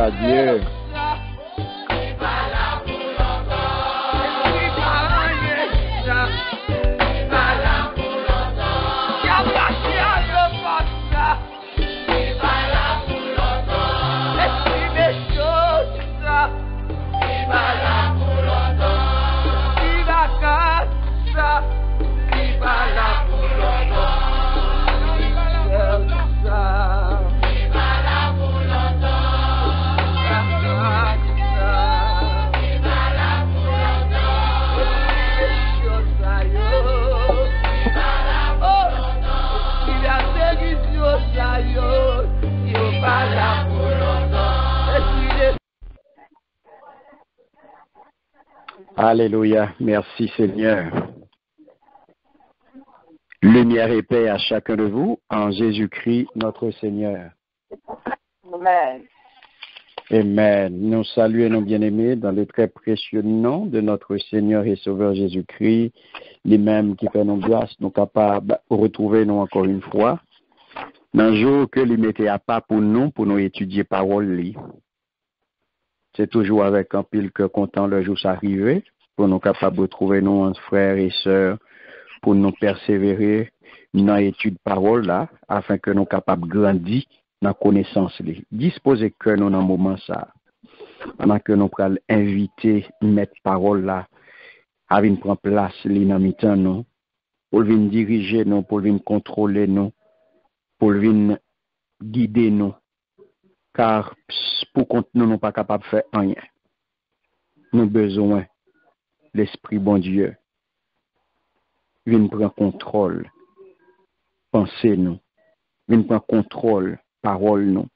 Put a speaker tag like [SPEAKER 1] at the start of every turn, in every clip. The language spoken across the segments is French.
[SPEAKER 1] à Dieu. Alléluia, merci Seigneur. Lumière et paix à chacun de vous en Jésus-Christ notre Seigneur.
[SPEAKER 2] Amen.
[SPEAKER 1] Amen. Nous saluons nos bien-aimés dans le très précieux nom de notre Seigneur et Sauveur Jésus-Christ, lui-même qui fait nos grâces, nous capables de retrouver nous encore une fois, dans le jour que lui mettait à part pour nous étudier parole. C'est toujours avec un pile que content le jour s'arriver, pour nous capables de retrouver nous en frères et sœurs, pour nous persévérer dans l'étude parole là, afin que nous capables de grandir dans la connaissance. Disposez que nous dans le moment ça, pendant que nous allons inviter, mettre parole là, à venir prendre place dans mi-temps nous, pour venir diriger nous, pour venir contrôler nous, pour venir guider nous. Car pour compte nous n'sommes pas capables de faire rien. Nous avons besoin de l'Esprit bon Dieu. Viens prendre contrôle. Pensez nous. Viens prendre contrôle. Parole nous.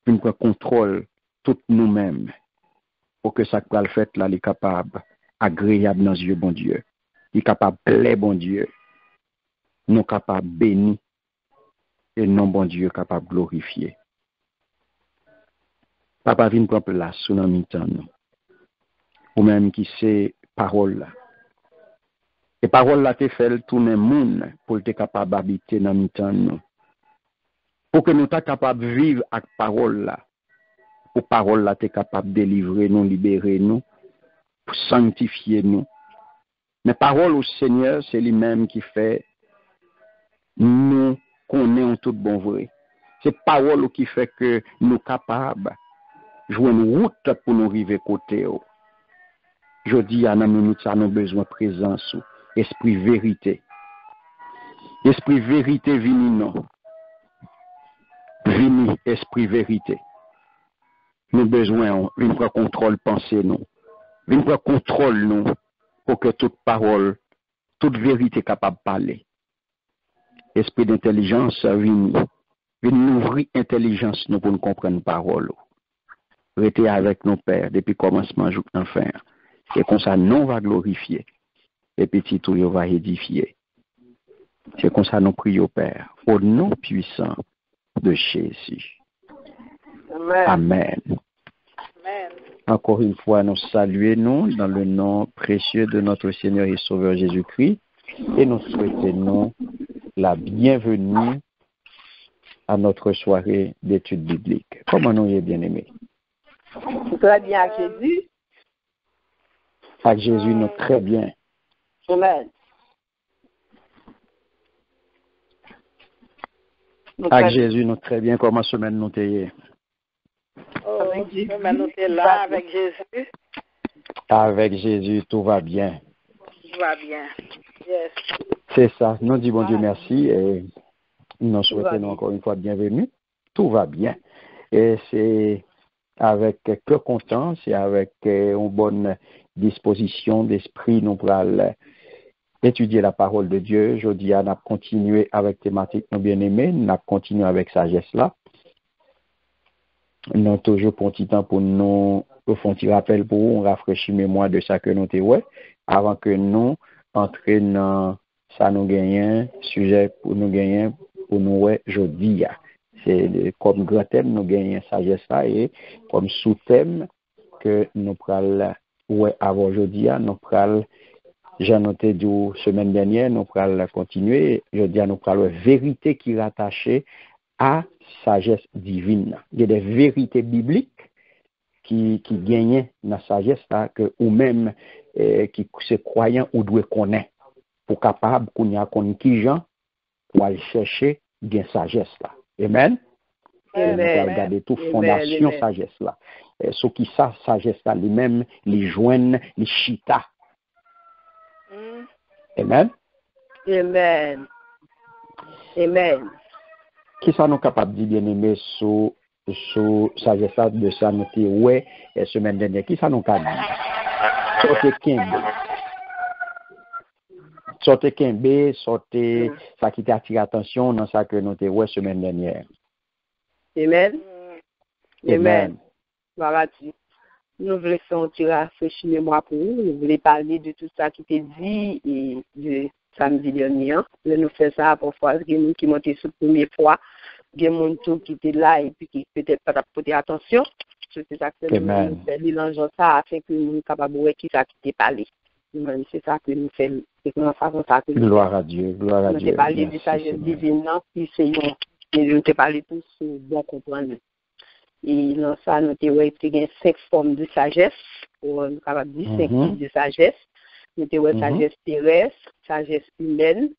[SPEAKER 1] Viens prendre contrôle tout nous-mêmes. Pour que ça soit le fait là, il est capable, agréable dans les yeux bon Dieu. Il est capable de plaire bon Dieu. Nous capables de bénir. Et non bon Dieu capable de glorifier. Papa vient prendre place sous nos mi-temps, ou même qui sait parole là. Et parole là te fait tourner monde pour être capable d'habiter dans mi-temps nous. Pour que nous soyons capables de vivre avec parole là. Pour parole là te capable de délivrer nous, libérer nous, pour sanctifier nous. Mais parole au Seigneur, c'est lui-même qui fait nous connaître en tout bon vrai. C'est parole qui fait que nous capables jouer une route pour nous arriver côté. Je dis à la minute, ça nous besoin de présence, esprit vérité. Esprit vérité, vini non. Vini, esprit vérité. Nous besoin d'une contrôle pensée, nous. D'une contrôle, nous, pour que toute parole, toute vérité capable de parler. Esprit d'intelligence, vini. Vini ouvrir intelligence, nous, pour nous comprendre parole. Restez avec nos pères depuis commencement jusqu'à la fin. Et comme ça, nous va glorifier. Et petit tout, va édifier. C'est comme ça, nous prions, Père, au nom puissant de Jésus.
[SPEAKER 2] Amen.
[SPEAKER 1] Amen.
[SPEAKER 2] Amen.
[SPEAKER 1] Encore une fois, nous saluons dans le nom précieux de notre Seigneur et Sauveur Jésus-Christ. Et nous souhaitons la bienvenue à notre soirée d'études bibliques. Comment nous y est bien aimés?
[SPEAKER 2] Très bien avec Jésus.
[SPEAKER 1] Avec Jésus, nous très bien.
[SPEAKER 2] Amen.
[SPEAKER 1] Avec Jésus, nous très bien. Comment semaine nous t'ayez?
[SPEAKER 2] Avec Jésus. Nous sommes là avec Jésus.
[SPEAKER 1] Avec Jésus, tout va bien.
[SPEAKER 2] Tout va bien. Yes.
[SPEAKER 1] C'est ça. Nous disons bon Dieu merci et nous souhaitons encore une fois bienvenue. Tout va bien. Et c'est avec cœur content, c'est avec une bonne disposition d'esprit, nous pourrons étudier la parole de Dieu. Je dis, on a continué avec thématique nous bien-aimés, on a continué avec sagesse là. Nous avons toujours pour un petit temps pour nous, pour un petit rappel pour vous, on rafraîchit mémoire de ça que nous avons avant que nous entrions dans ça nous gagnons, sujet pour nous gagner, pour nous jeudi. C'est comme grand thème, nous gagnons sagesse là et comme sous-thème que nous prenons avant aujourd'hui, nous prenons, j'ai noté du semaine dernière, nous prenons continuer, jeudi, nous prenons vérité qui est rattachée à sagesse divine. Il y a des vérités bibliques, qui gagnent dans la sagesse là, que ou même qui se croyant ou doit connaître pour capable qu'on y a qui gens pour aller chercher gain sagesse là. Amen. On va regarder tout fondation sagesse là. Ce qui ça sagesse là lui-même les joignent les chita. Amen.
[SPEAKER 3] Amen. Amen.
[SPEAKER 1] Qui ça nous capable de bien aimer sur sagesse de ça noter ouais semaine dernière qui ça nous capable sortez Kembe, sortez ça qui t'attire attention dans ça que nous te ouais semaine dernière.
[SPEAKER 3] Amen.
[SPEAKER 1] Amen.
[SPEAKER 3] Voilà. Nous voulons faire un tir à fraîchir mémoire pour vous. Nous voulons parler de tout ça qui t'est dit et de samedi dernier. Nous faisons ça parfois. Il y a des gens qui montent sur la première fois. Il y a des gens qui étaient là et puis qui peut-être pas porter attention. C'est ça que nous mélangeons ça afin que nous soyons capables de voir qui ça qui t'est parlé. C'est ça que nous faisons. C'est comme ça que nous
[SPEAKER 1] gloire à Dieu, gloire à Dieu.
[SPEAKER 3] Nous avons parlé de sagesse divine, puis c'est nous avons parlé tous sur bon comprendre. Et dans ça, nous avons 5 formes de sagesse, pour nous capables de dire 5 types de sagesse. Nous avons sagesse terrestre, sagesse humaine,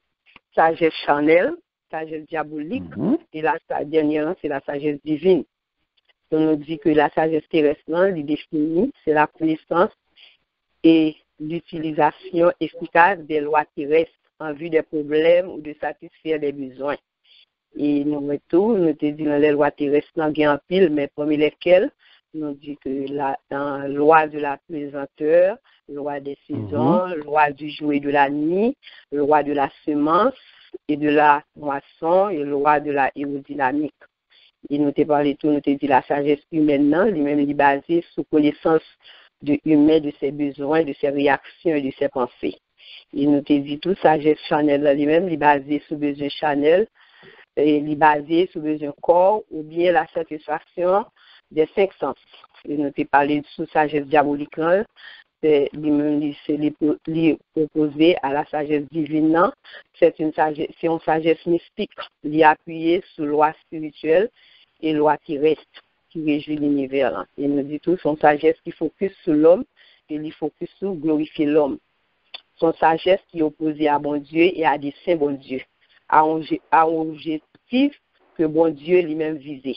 [SPEAKER 3] sagesse charnelle, sagesse diabolique, et la dernière, c'est la sagesse divine. Donc, nous dit que la sagesse terrestre, elle définit, c'est la connaissance et l'utilisation efficace des lois terrestres en vue des problèmes ou de satisfaire des besoins. Et nous te dit dans les lois terrestres, il y a un pile, mais parmi lesquelles, nous dit que dans la loi de la pesanteur, loi des saisons, loi du jour et de la nuit, loi de la semence et de la moisson et loi de la aérodynamique. Et nous te parlé tout, nous te dit la sagesse humaine, lui-même est basée sur connaissance de humain, de ses besoins, de ses réactions et de ses pensées. Il nous dit tout, sagesse charnelle lui-même, il est basé sur besoin charnel, il est basé sur besoin corps ou bien la satisfaction des 5 sens. Il nous a parlé de sagesse diabolique, c'est opposé à la sagesse divine. C'est une sagesse mystique, liée appuyée sur loi spirituelle et loi terrestre qui réjouit l'univers. Il nous dit tout, son sagesse qui focus sur l'homme et il focus sur glorifier l'homme. Son sagesse qui est opposée à bon Dieu et à des saints bon Dieu, à un objectif que bon Dieu lui-même visait.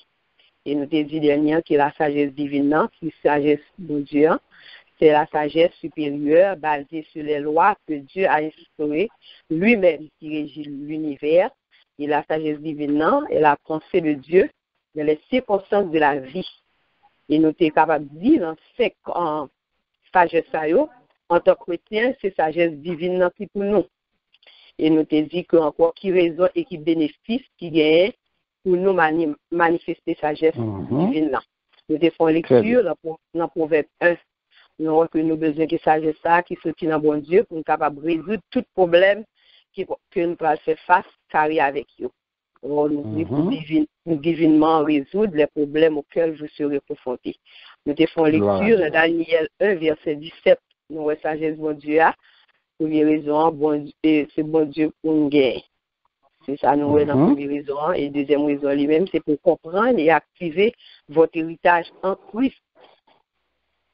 [SPEAKER 3] Et nous te dit dernièrement que la sagesse divine, qui est la sagesse bon Dieu, c'est la sagesse supérieure basée sur les lois que Dieu a instaurées lui-même qui régit l'univers. Et la sagesse divine est la pensée de Dieu dans les circonstances de la vie. Et nous sommes capables de dire dans 5 sagesse, en tant que chrétien, c'est sagesse divine qui pour nous. Et nous te dit qu'encore qui raison et qui bénéfice qui gagne pour nous manifester sagesse divine. Nous faisons lecture dans Proverbe 1. Nous avons besoin de sagesse qui sortit dans bon Dieu pour nous capables de résoudre tout problème que nous pouvons faire face carré avec eux. Nous devons divinement résoudre les problèmes auxquels vous serez confrontés. Nous faisons lecture dans Daniel 1, verset 17. Nous avons sagesse bon Dieu. Première raison, c'est bon Dieu pour nous gagner. C'est ça, nous avons dans la première raison. Et deuxième raison lui-même, c'est pour comprendre et activer votre héritage en Christ.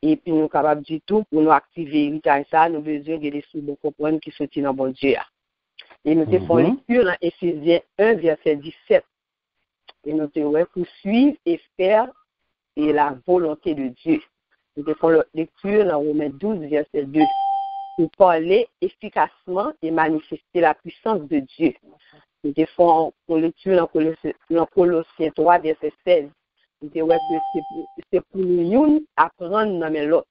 [SPEAKER 3] Et puis nous sommes capables du tout, pour nous activer l'héritage, ça, nous avons besoin de laisser nous comprendre qui sont dans bon Dieu. Et nous faisons lecture dans Éphésiens 1, verset 17. Et nous devons poursuivre et faire et la volonté de Dieu. Nous faisons lecture dans Romains 12, verset 2. Pour parler efficacement et manifester la puissance de Dieu. Nous faisons lecture dans Colossiens 3, verset 16. Nous disons que c'est pour nous apprendre dans l'autre.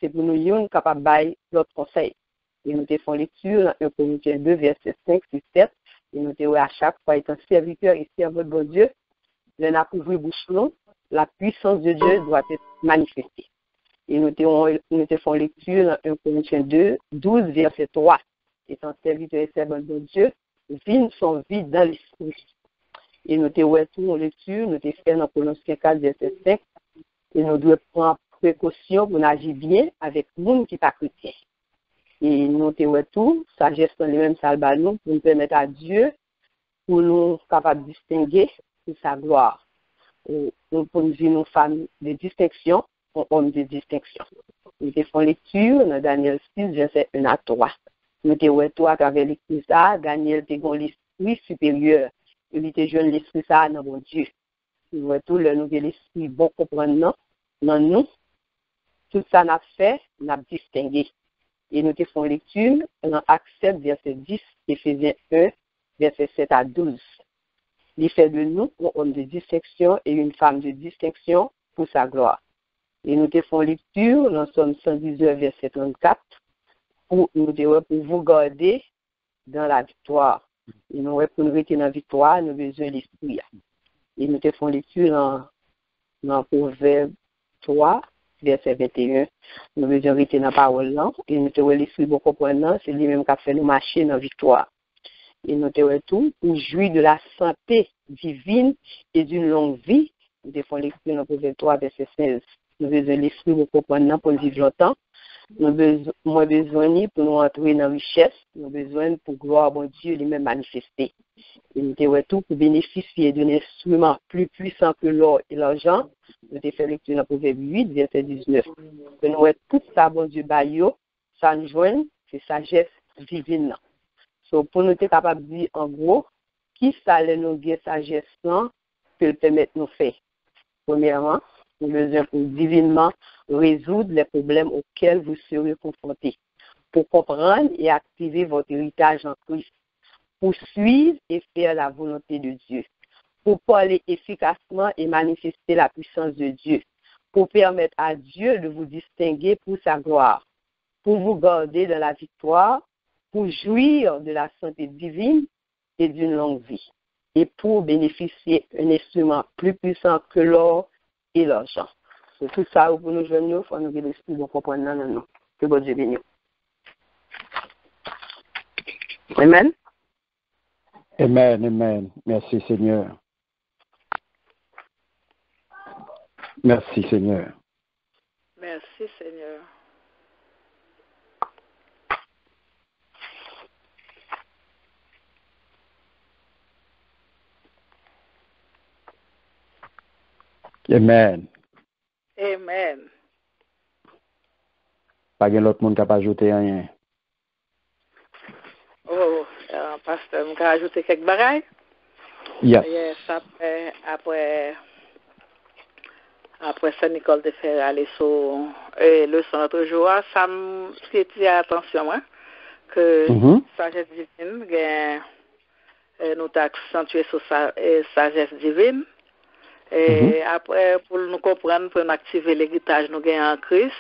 [SPEAKER 3] C'est pour nous capables de bailler l'autre conseil. Et nous faisons lecture dans 1 Corinthiens 2, verset 5, 6, 7. Et nous disons à chaque fois étant serviteur et servant de bon Dieu, l'un a couvert bouche long, la puissance de Dieu doit être manifestée. Et nous faisons lecture dans 1 Corinthiens 2, 12, verset 3. Étant serviteur et servant de bon Dieu, vivent son vie dans l'esprit. Et nous avons lecture, nous avons fait dans Colossiens 4, verset 5. Et nous devons prendre précaution pour agir bien avec le monde qui n'est pas chrétien. Et nous avons tout, sagesse dans les mêmes salbans pour nous permettre à Dieu, pour nous capables de distinguer sa gloire. Pour nous vivre une femme de distinction, un homme de distinction. Nous te font lecture dans Daniel 6, verset 1 à 3. Nous te voyons toi à travers l'écrit ça, Daniel te gon l'esprit supérieur. Il te jeune l'esprit ça dans mon Dieu. Nous voyons tout le nouvel esprit bon comprendre dans nous. Tout ça n'a fait, n'a distingué. Et nous te font lecture dans Actes 7, verset 10, Éphésiens 1, verset 7 à 12. Il fait de nous un homme de distinction et une femme de distinction pour sa gloire. Et nous te font lecture dans Somme 119, verset 34, pour vous garder dans la victoire. Et nous, pour nous rester dans la victoire, nous avons besoin de l'esprit. Et nous te font lecture dans Proverbe 3, verset 21. Nous avons besoin de rester dans la parole là. Et nous te voyons l'esprit pour comprendre, c'est lui-même qui a fait nous marcher dans la victoire. Et nous te voyons tout pour jouir de la santé divine et d'une longue vie. Nous te font lecture dans Proverbe 3, verset 16. Nous avons besoin de l'esprit pour comprendre pour vivre longtemps. Nous avons besoin pour nous entrer dans la richesse. Nous avons besoin pour gloire à bon Dieu lui-même manifester. Et nous avons tout pour bénéficier d'un instrument plus puissant que l'or et l'argent. Nous avons fait lecture dans Proverbe 8, verset 19. Nous avons tout ça, bon Dieu, ça nous joint, c'est sagesse divine. So, pour nous être capable de dire en gros, qui ça nous guide sagesse peut permettre de nous faire. Premièrement, nous avons besoin pour divinement résoudre les problèmes auxquels vous serez confrontés, pour comprendre et activer votre héritage en Christ, pour suivre et faire la volonté de Dieu, pour parler efficacement et manifester la puissance de Dieu, pour permettre à Dieu de vous distinguer pour sa gloire, pour vous garder dans la victoire, pour jouir de la santé divine et d'une longue vie, et pour bénéficier d'un instrument plus puissant que l'or et l'argent. C'est tout ça pour nous jeunes, il faut nous que l'esprit de comprendre dans nous. Que bon Dieu bénisse. Amen.
[SPEAKER 1] Amen, amen. Merci Seigneur. Merci Seigneur.
[SPEAKER 2] Merci Seigneur.
[SPEAKER 1] Amen.
[SPEAKER 2] Amen.
[SPEAKER 1] Pas de l'autre monde qui n'a pas ajouté rien.
[SPEAKER 2] Oh, pasteur, je vais ajouter quelques bagailles.
[SPEAKER 1] Yes.
[SPEAKER 2] Yes, après Saint-Nicole de faire aller sur le son l'autre jour, ça me fait attention, moi, que sagesse divine, nous avons accentué sur sagesse divine. Et après, pour nous comprendre, pour nous activer l'héritage nous gagnons en Christ,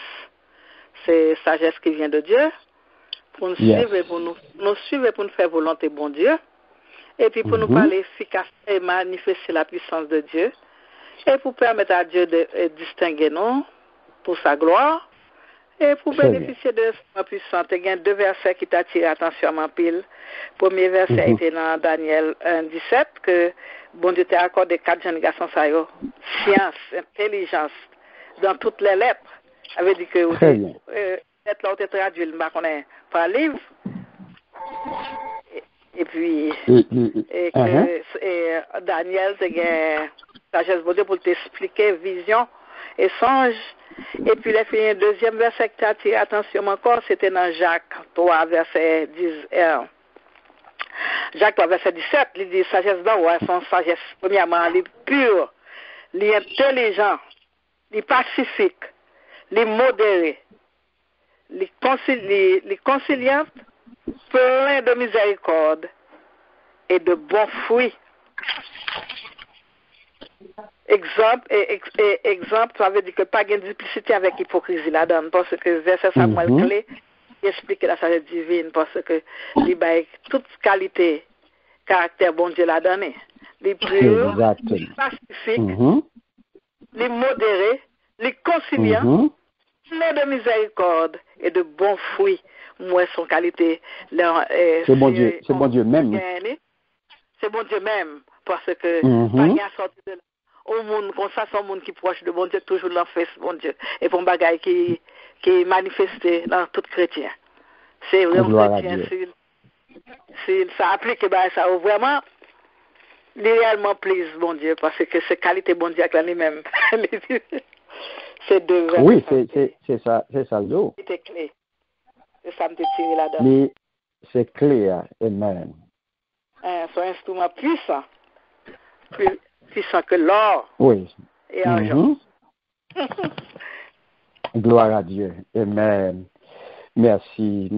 [SPEAKER 2] c'est sagesse qui vient de Dieu, pour nous suivre et pour nous suivre et pour nous faire volonté bon Dieu, et puis pour nous parler efficace et manifester la puissance de Dieu, et pour permettre à Dieu de distinguer nous pour sa gloire, et pour bénéficier de sa puissance. Il y a deux versets qui t'attirent l'attention en pile. Le premier verset était dans Daniel 1, 17, que bon Dieu t'a accordé 4 jeunes garçons, science, intelligence, dans toutes les lettres. Ça veut dire que lettres là, on t'a traduit par livre. Et puis, Daniel, t'a sagesse bon Dieu pour t'expliquer vision et songe. Et puis, le deuxième verset qui t'a attiré l'attention encore, c'était dans Jacques 3, verset 10. Jacques 3, verset 17, il dit sagesse d'en haut, son sagesse, premièrement, elle est pure, elle est intelligente, elle est pacifique, elle est modérée, elle est conciliante, plein de miséricorde et de bons fruits. Exemple, ça veut dire que pas de duplicité avec hypocrisie là-dedans, parce que verset Samuel clé explique la sagesse divine, parce que il a toute qualité, caractère bon Dieu l'a donné. Les purs, les pacifiques, les modérés, les conciliants, plein de miséricorde et de bons fruits. Moi, son qualité.
[SPEAKER 1] C'est bon Dieu, c'est bon Dieu même.
[SPEAKER 2] C'est bon Dieu même, parce que pas bien sorti de là. Au monde, comme ça, c'est un monde qui est proche de bon Dieu, toujours l'enfance, bon Dieu. Et pour un bagage qui est manifesté dans tout chrétien. C'est vraiment chrétien. S'il s'applique, ça vraiment, réellement plaise, bon Dieu, parce que c'est qualité bon Dieu avec lui-même. C'est deux versets.
[SPEAKER 1] Oui, c'est ça l'eau.
[SPEAKER 2] C'était clé. C'est ça me tiré là-dedans.
[SPEAKER 1] Mais c'est clair, amen.
[SPEAKER 2] C'est un instrument puissant. Plus puissant que l'or.
[SPEAKER 1] Oui.
[SPEAKER 2] Et argent.
[SPEAKER 1] Gloire à Dieu. Amen. Merci,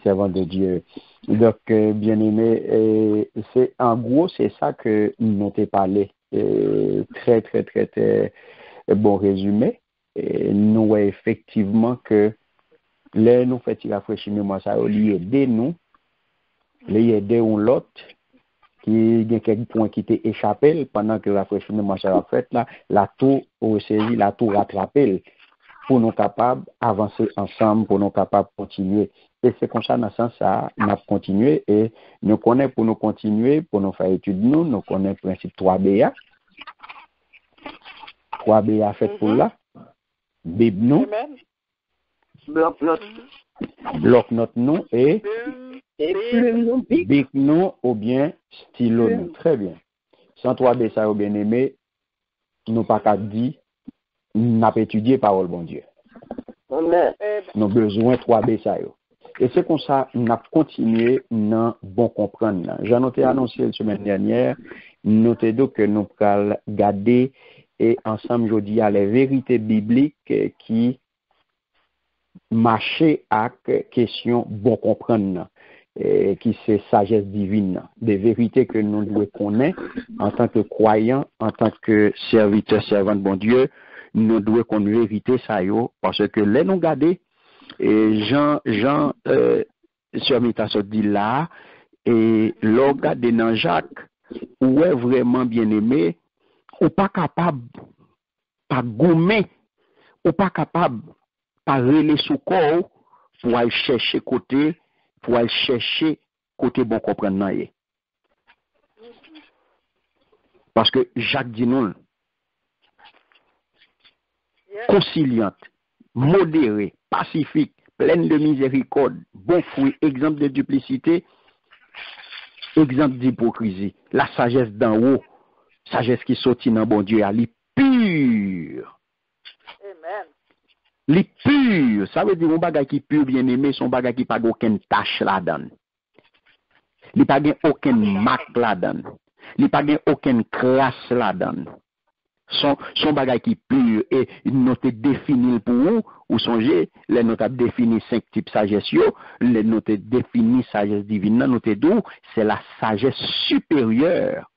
[SPEAKER 1] servant de Dieu. Donc, bien-aimé, en gros, c'est ça que nous t'ai parlé. Très bon résumé. Nous voyons effectivement que là, nous faisons rafraîchissement, ça a aider nous, aider l'autre, qui a quelques points qui t'ont échappé pendant que le rafraîchissement ça a fait là, la tout ressaisi, la tout rattrapé pour nous capables d'avancer ensemble, pour nous capables de continuer. Et c'est comme ça, dans ce sens, ça, on a continué et nous connaissons pour nous continuer, pour nous faire étude, nous connaissons le principe 3BA. 3BA fait pour là. Bible nous. Bloc notre nom et
[SPEAKER 3] plume nous,
[SPEAKER 1] bic nous ou bien stylo nous. Très bien. Sans 3B, ça, bien aimé, nous pas qu'à dire, nous n'avons étudié parole, bon Dieu.
[SPEAKER 3] Amen.
[SPEAKER 1] Nous avons besoin de 3B, ça. Et c'est comme ça, nous avons continué dans bon comprendre. J'en ai annoncé la semaine dernière, nous avons dit que nous allons garder et ensemble, je dis, à les vérités bibliques qui marchaient avec question bon comprendre, qui c'est sagesse divine, des vérités que nous devons connaître en tant que croyants, en tant que serviteurs, servants de bon Dieu, nous devons connaître vérité ça yo, parce que là nous garder et Jean sur Mitas dit là et l'organe dans Jacques où est vraiment bien aimé, ou pas capable pas gommer, ou pas capable pas relayer sous corps pour aller chercher côté bon comprendre nan. Parce que Jacques dit non, conciliante, modérée, pacifique, pleine de miséricorde, bon fruit, exemple de duplicité, exemple d'hypocrisie, la sagesse d'en haut, sagesse qui sortit dans bon Dieu, elle est pure.
[SPEAKER 2] Amen.
[SPEAKER 1] Les pur, ça veut dire un bagage qui pur bien aimé, son bagage qui pas aucune tache là-dedans. Il pas aucune marque là-dedans. Il pas aucune crasse là-dedans. Son bagage qui pur et nous te défini pour vous, ou songez, les nous avons défini 5 types sagesse yo, les nous te défini sagesse divine, nous te dit c'est la sagesse supérieure.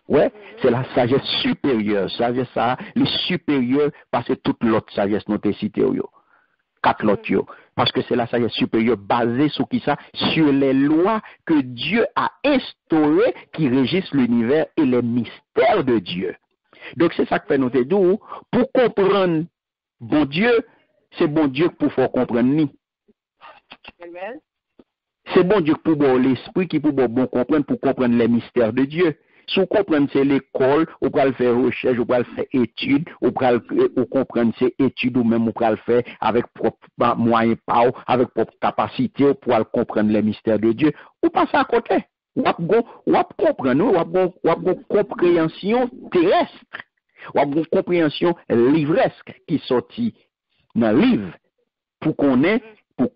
[SPEAKER 1] Ouais, c'est la sagesse supérieure. Sagesse ça, les supérieurs parce que toute l'autre sagesse nous te cité yo. 4 l'autre yo. Parce que c'est la sagesse supérieure basée sur qui ça? Sur les lois que Dieu a instaurées qui régissent l'univers et les mystères de Dieu. Donc c'est ça que fait nous te dire pour comprendre bon Dieu, c'est bon Dieu pour faire comprendre ni.
[SPEAKER 3] Amen.
[SPEAKER 1] C'est bon Dieu pour bon l'esprit qui pour bon comprendre pour comprendre les mystères de Dieu. Si vous comprenez c'est l'école, vous pouvez faire recherche, vous pouvez faire études, vous pouvez comprendre ces études ou même vous pouvez faire avec propre moyens avec propre capacité pour comprendre les mystères de Dieu. Vous passez à côté. Vous comprenez, vous avez compréhension terrestre. Vous avez une compréhension livresque qui sortit dans le livre pour connaître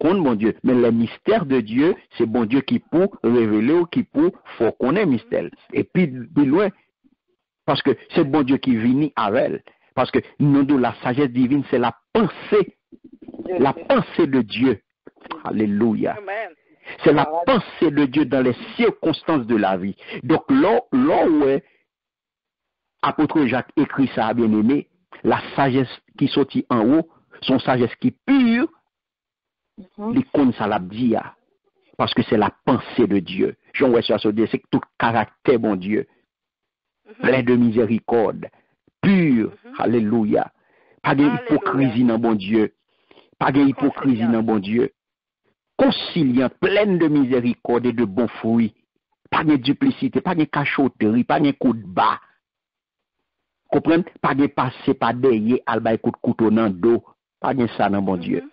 [SPEAKER 1] mon Dieu. Mais le mystère de Dieu, c'est bon Dieu qui peut révéler ou qui peut faire connaître mystère. Et puis, loin, parce que c'est bon Dieu qui vient avec elle. Parce que nous, la sagesse divine, c'est la pensée de Dieu. Alléluia.
[SPEAKER 2] Amen.
[SPEAKER 1] C'est la pensée de Dieu dans les circonstances de la vie. Donc, là où apôtre Jacques écrit ça, bien aimé, la sagesse qui sortit en haut, son sagesse qui pure, l'icône ça l'a dit, parce que c'est la pensée de Dieu. Jean Wessler se dit, c'est tout caractère, bon Dieu, plein de miséricorde, pur, alléluia. Pas d'hypocrisie dans bon Dieu, pas d'hypocrisie dans bon Dieu. Conciliant, pleine de miséricorde et de bons fruits. Pas de duplicité, pas de cachotterie, pas de coup de bas. Comprenez? Pas de passer, pas d'ayer, alba coup de couteau dans le dos. Pas de ça dans bon Dieu.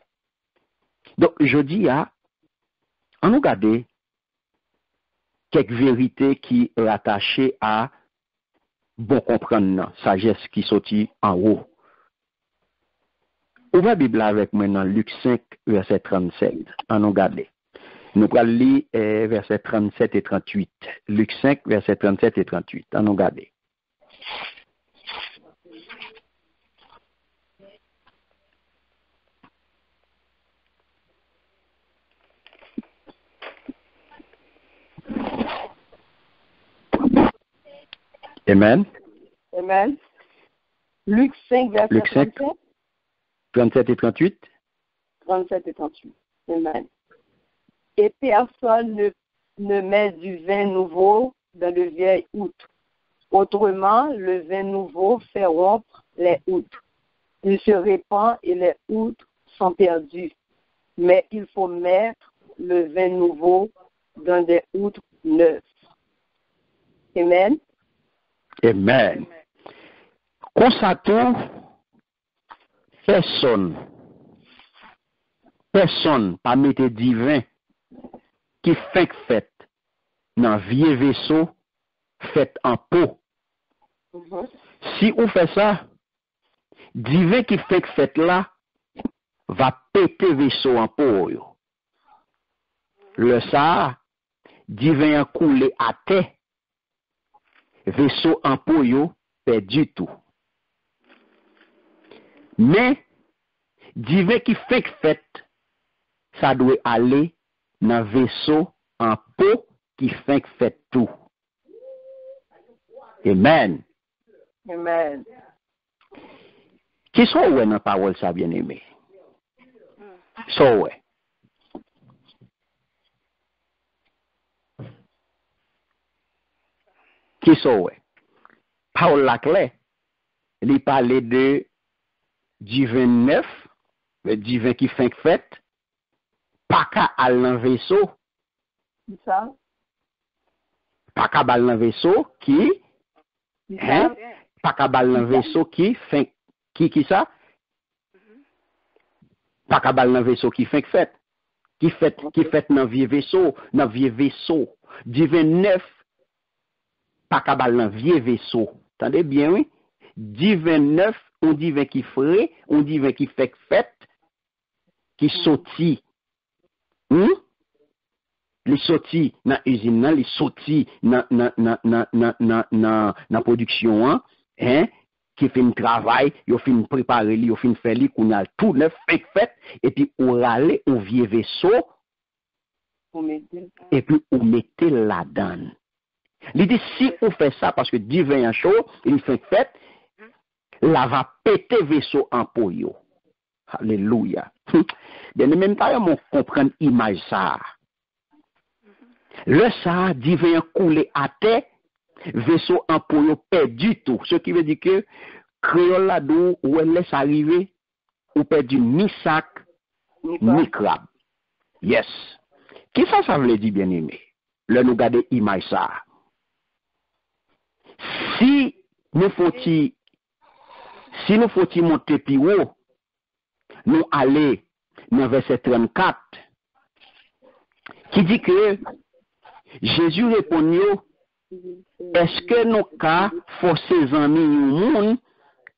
[SPEAKER 1] Donc, je dis, on nous regarde quelques vérités qui sont attachées à bon comprendre sagesse qui sortit en haut. Ouvrez la Bible avec moi dans Luc 5, verset 37. On nous regarde. Nous allons lire verset 37 et 38. Luc 5, verset 37 et 38. On nous regarde. Amen.
[SPEAKER 3] Amen. Luc 5, verset 37.
[SPEAKER 1] 37 et 38.
[SPEAKER 3] 37 et 38. Amen. Et personne ne met du vin nouveau dans le vieil outre. Autrement, le vin nouveau fait rompre les outres. Il se répand et les outres sont perdues. Mais il faut mettre le vin nouveau dans des outres neuves. Amen.
[SPEAKER 1] Amen. Constatons, personne pas mettre divin qui fait dans vieux vaisseau fait en peau. Si on fait ça, divin qui fait là va péter vaisseau en peau. Le ça, divin a coulé à terre, vaisseau en peau yo perdu tout. Mais divin qui fait ça doit aller dans vaisseau en peau qui fait tout. Amen.
[SPEAKER 3] Amen.
[SPEAKER 1] Qui sont dans la parole ça bien aimé? So ouais. Qui sont ouais? Paul Laclay, il parlait de divin neuf, le divin qui fait, pas qu'à aller dans vaisseau.
[SPEAKER 3] Ça?
[SPEAKER 1] Pas qu'à aller dans vaisseau qui, hein? Pas qu'à aller dans vaisseau qui fait, qui ça? Pas qu'à aller dans vaisseau qui fait, qui fait dans vieux vaisseau, divin neuf, pas qu'à aller dans vieux vaisseau. Attendez bien, oui? Divin neuf, on divin qui frais, on divin qui fait, qui sorti. Les sorti dans usine, les sorti dans production, hein? Qui fait un travail, il fait préparer, il fait faire, qu'on a tout neuf fait, et puis on râle au vieux vaisseau, et puis on mettait là-dedans. L'idée, si on fait ça, parce que divin chaud, il fait, là va péter vaisseau en peau. Alléluia. Bien, même pas, on comprend l'image ça. Le ça, divin coulé à terre, vaisseau en peau perdu tout. Ce qui veut dire que, créole là d'où, où elle laisse arriver, ou perdu ni sac, ni crabe. Yes. Qu'est-ce que ça veut dire, bien aimé? Le nous garder l'image ça. Si nous faut-il monter plus haut, nous aller dans verset 34, qui dit que Jésus répond, est-ce que nous cas forcer amis au monde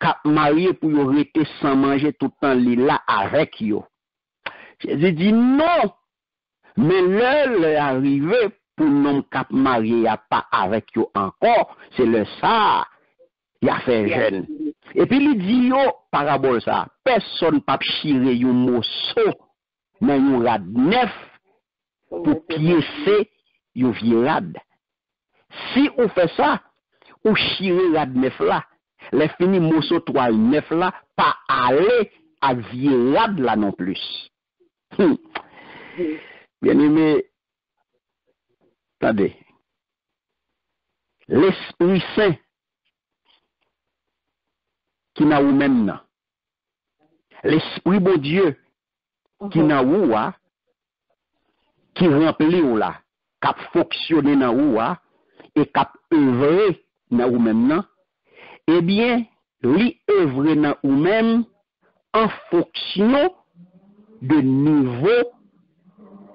[SPEAKER 1] cap marié pour yo rester sans manger tout le temps là avec yo? Jésus dit non, mais l'heure est arrivée pour nous cap marié pas avec yo encore, c'est le ça. Il a fait jeune. Et puis il dit yo parabole ça, personne pas chiré yon morceau dans yon rad neuf pour piécer yon vieux rad. Si on fait ça, ou chiré rad neuf là, les fini morceau 3 neuf là, pas aller à vieux rad là non plus. Bien aimé, attendez. L'Esprit Saint qui n'a ou même l'Esprit bon Dieu qui n'a ou qui remplit ou là, qui fonctionne dans ou et qui œuvre dans ou même eh bien, lui œuvre dans ou même en fonction de niveau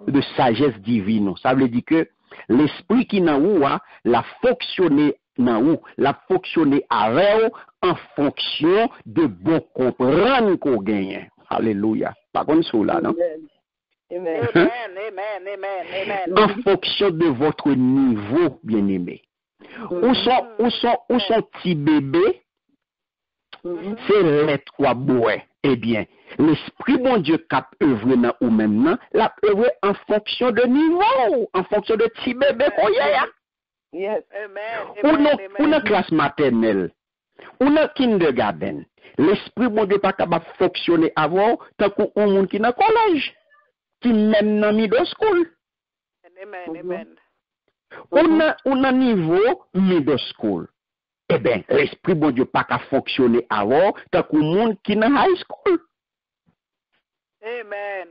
[SPEAKER 1] de sagesse divine. Ça veut dire que l'esprit qui n'a ou la fonctionner dans où la fonctionner avec en fonction de bon comprendre qu'on gagne. Alléluia. Par contre, c'est là, non?
[SPEAKER 2] Amen. Amen.
[SPEAKER 1] En fonction de votre niveau, bien-aimé. Où sont petits bébés? C'est les trois bouets. Eh bien, l'Esprit bon Dieu qui a œuvré dans ou maintenant, l'a œuvré en fonction de niveau, en fonction de petit bébé qu'on y a.
[SPEAKER 3] Yes.
[SPEAKER 1] Ou dans classe maternelle, ou dans kindergarten. L'Esprit bon Dieu pas capable de fonctionner avant tant qu'on monde qui dans collège, qui même dans middle school.
[SPEAKER 2] Amen.
[SPEAKER 1] Ou dans niveau middle school. Eh bien, l'Esprit bon Dieu pas qu'à fonctionner avant tant qu'on monde qui dans high school.
[SPEAKER 2] Amen.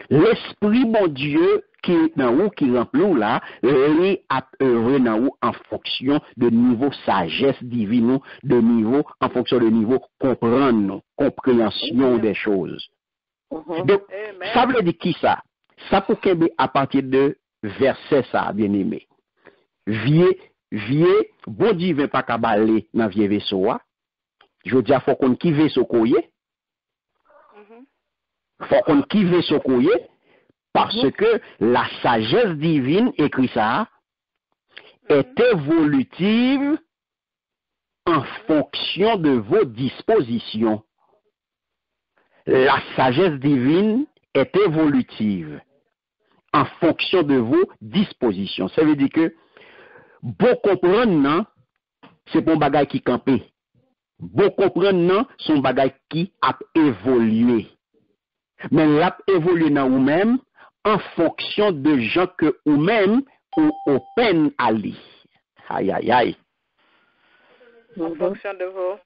[SPEAKER 1] L'Esprit bon Dieu qui dans ou qui remplit là, lui a œuvré dans ou en fonction de niveau sagesse divine, de niveau en fonction de niveau comprendre, compréhension des choses. Donc, ça veut dire qui ça? Ça pour qu'elle à partir de verset ça, bien aimé. Vieux, bon Dieu veut pas cabaler dans vieux vaisseau. Je dis faut qu'on qui vaisseau koye. Faut qu'on qui vaisseau koye parce que la sagesse divine écrit ça est évolutive en fonction de vos dispositions. La sagesse divine est évolutive en fonction de vos dispositions. Ça veut dire que bon comprendre non, c'est bon bagage qui campé. Bon comprendre non, son bagage qui a évolué. Mais l'a évolué dans vous-même en fonction de gens que vous-même ou open à lire. Aïe aïe aïe.
[SPEAKER 2] En fonction de vos.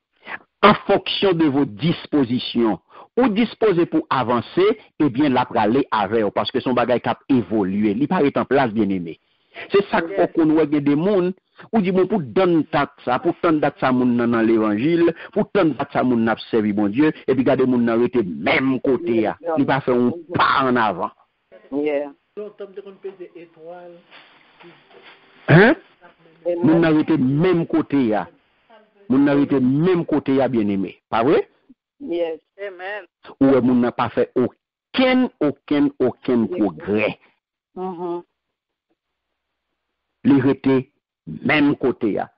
[SPEAKER 1] En fonction de vos dispositions. Ou disposez pour avancer, eh bien la praler avec parce que son bagage a évolué. Il paraît en place bien aimé. C'est ça qu'on voit des monde ou dit bon pour donner ça pour tendre ça moun dans l'évangile, pour tendre ça moun n'a servi bon Dieu et puis garder moun nan rete même côté là. Il pas faire un pas en avant. Hein? Moun nan rete même côté là. Moun nan rete même côté là bien aimé. Pas vrai?
[SPEAKER 3] Yes.
[SPEAKER 2] Amen.
[SPEAKER 1] Ou moun n'a pas fait aucun progrès. Il était même côté là.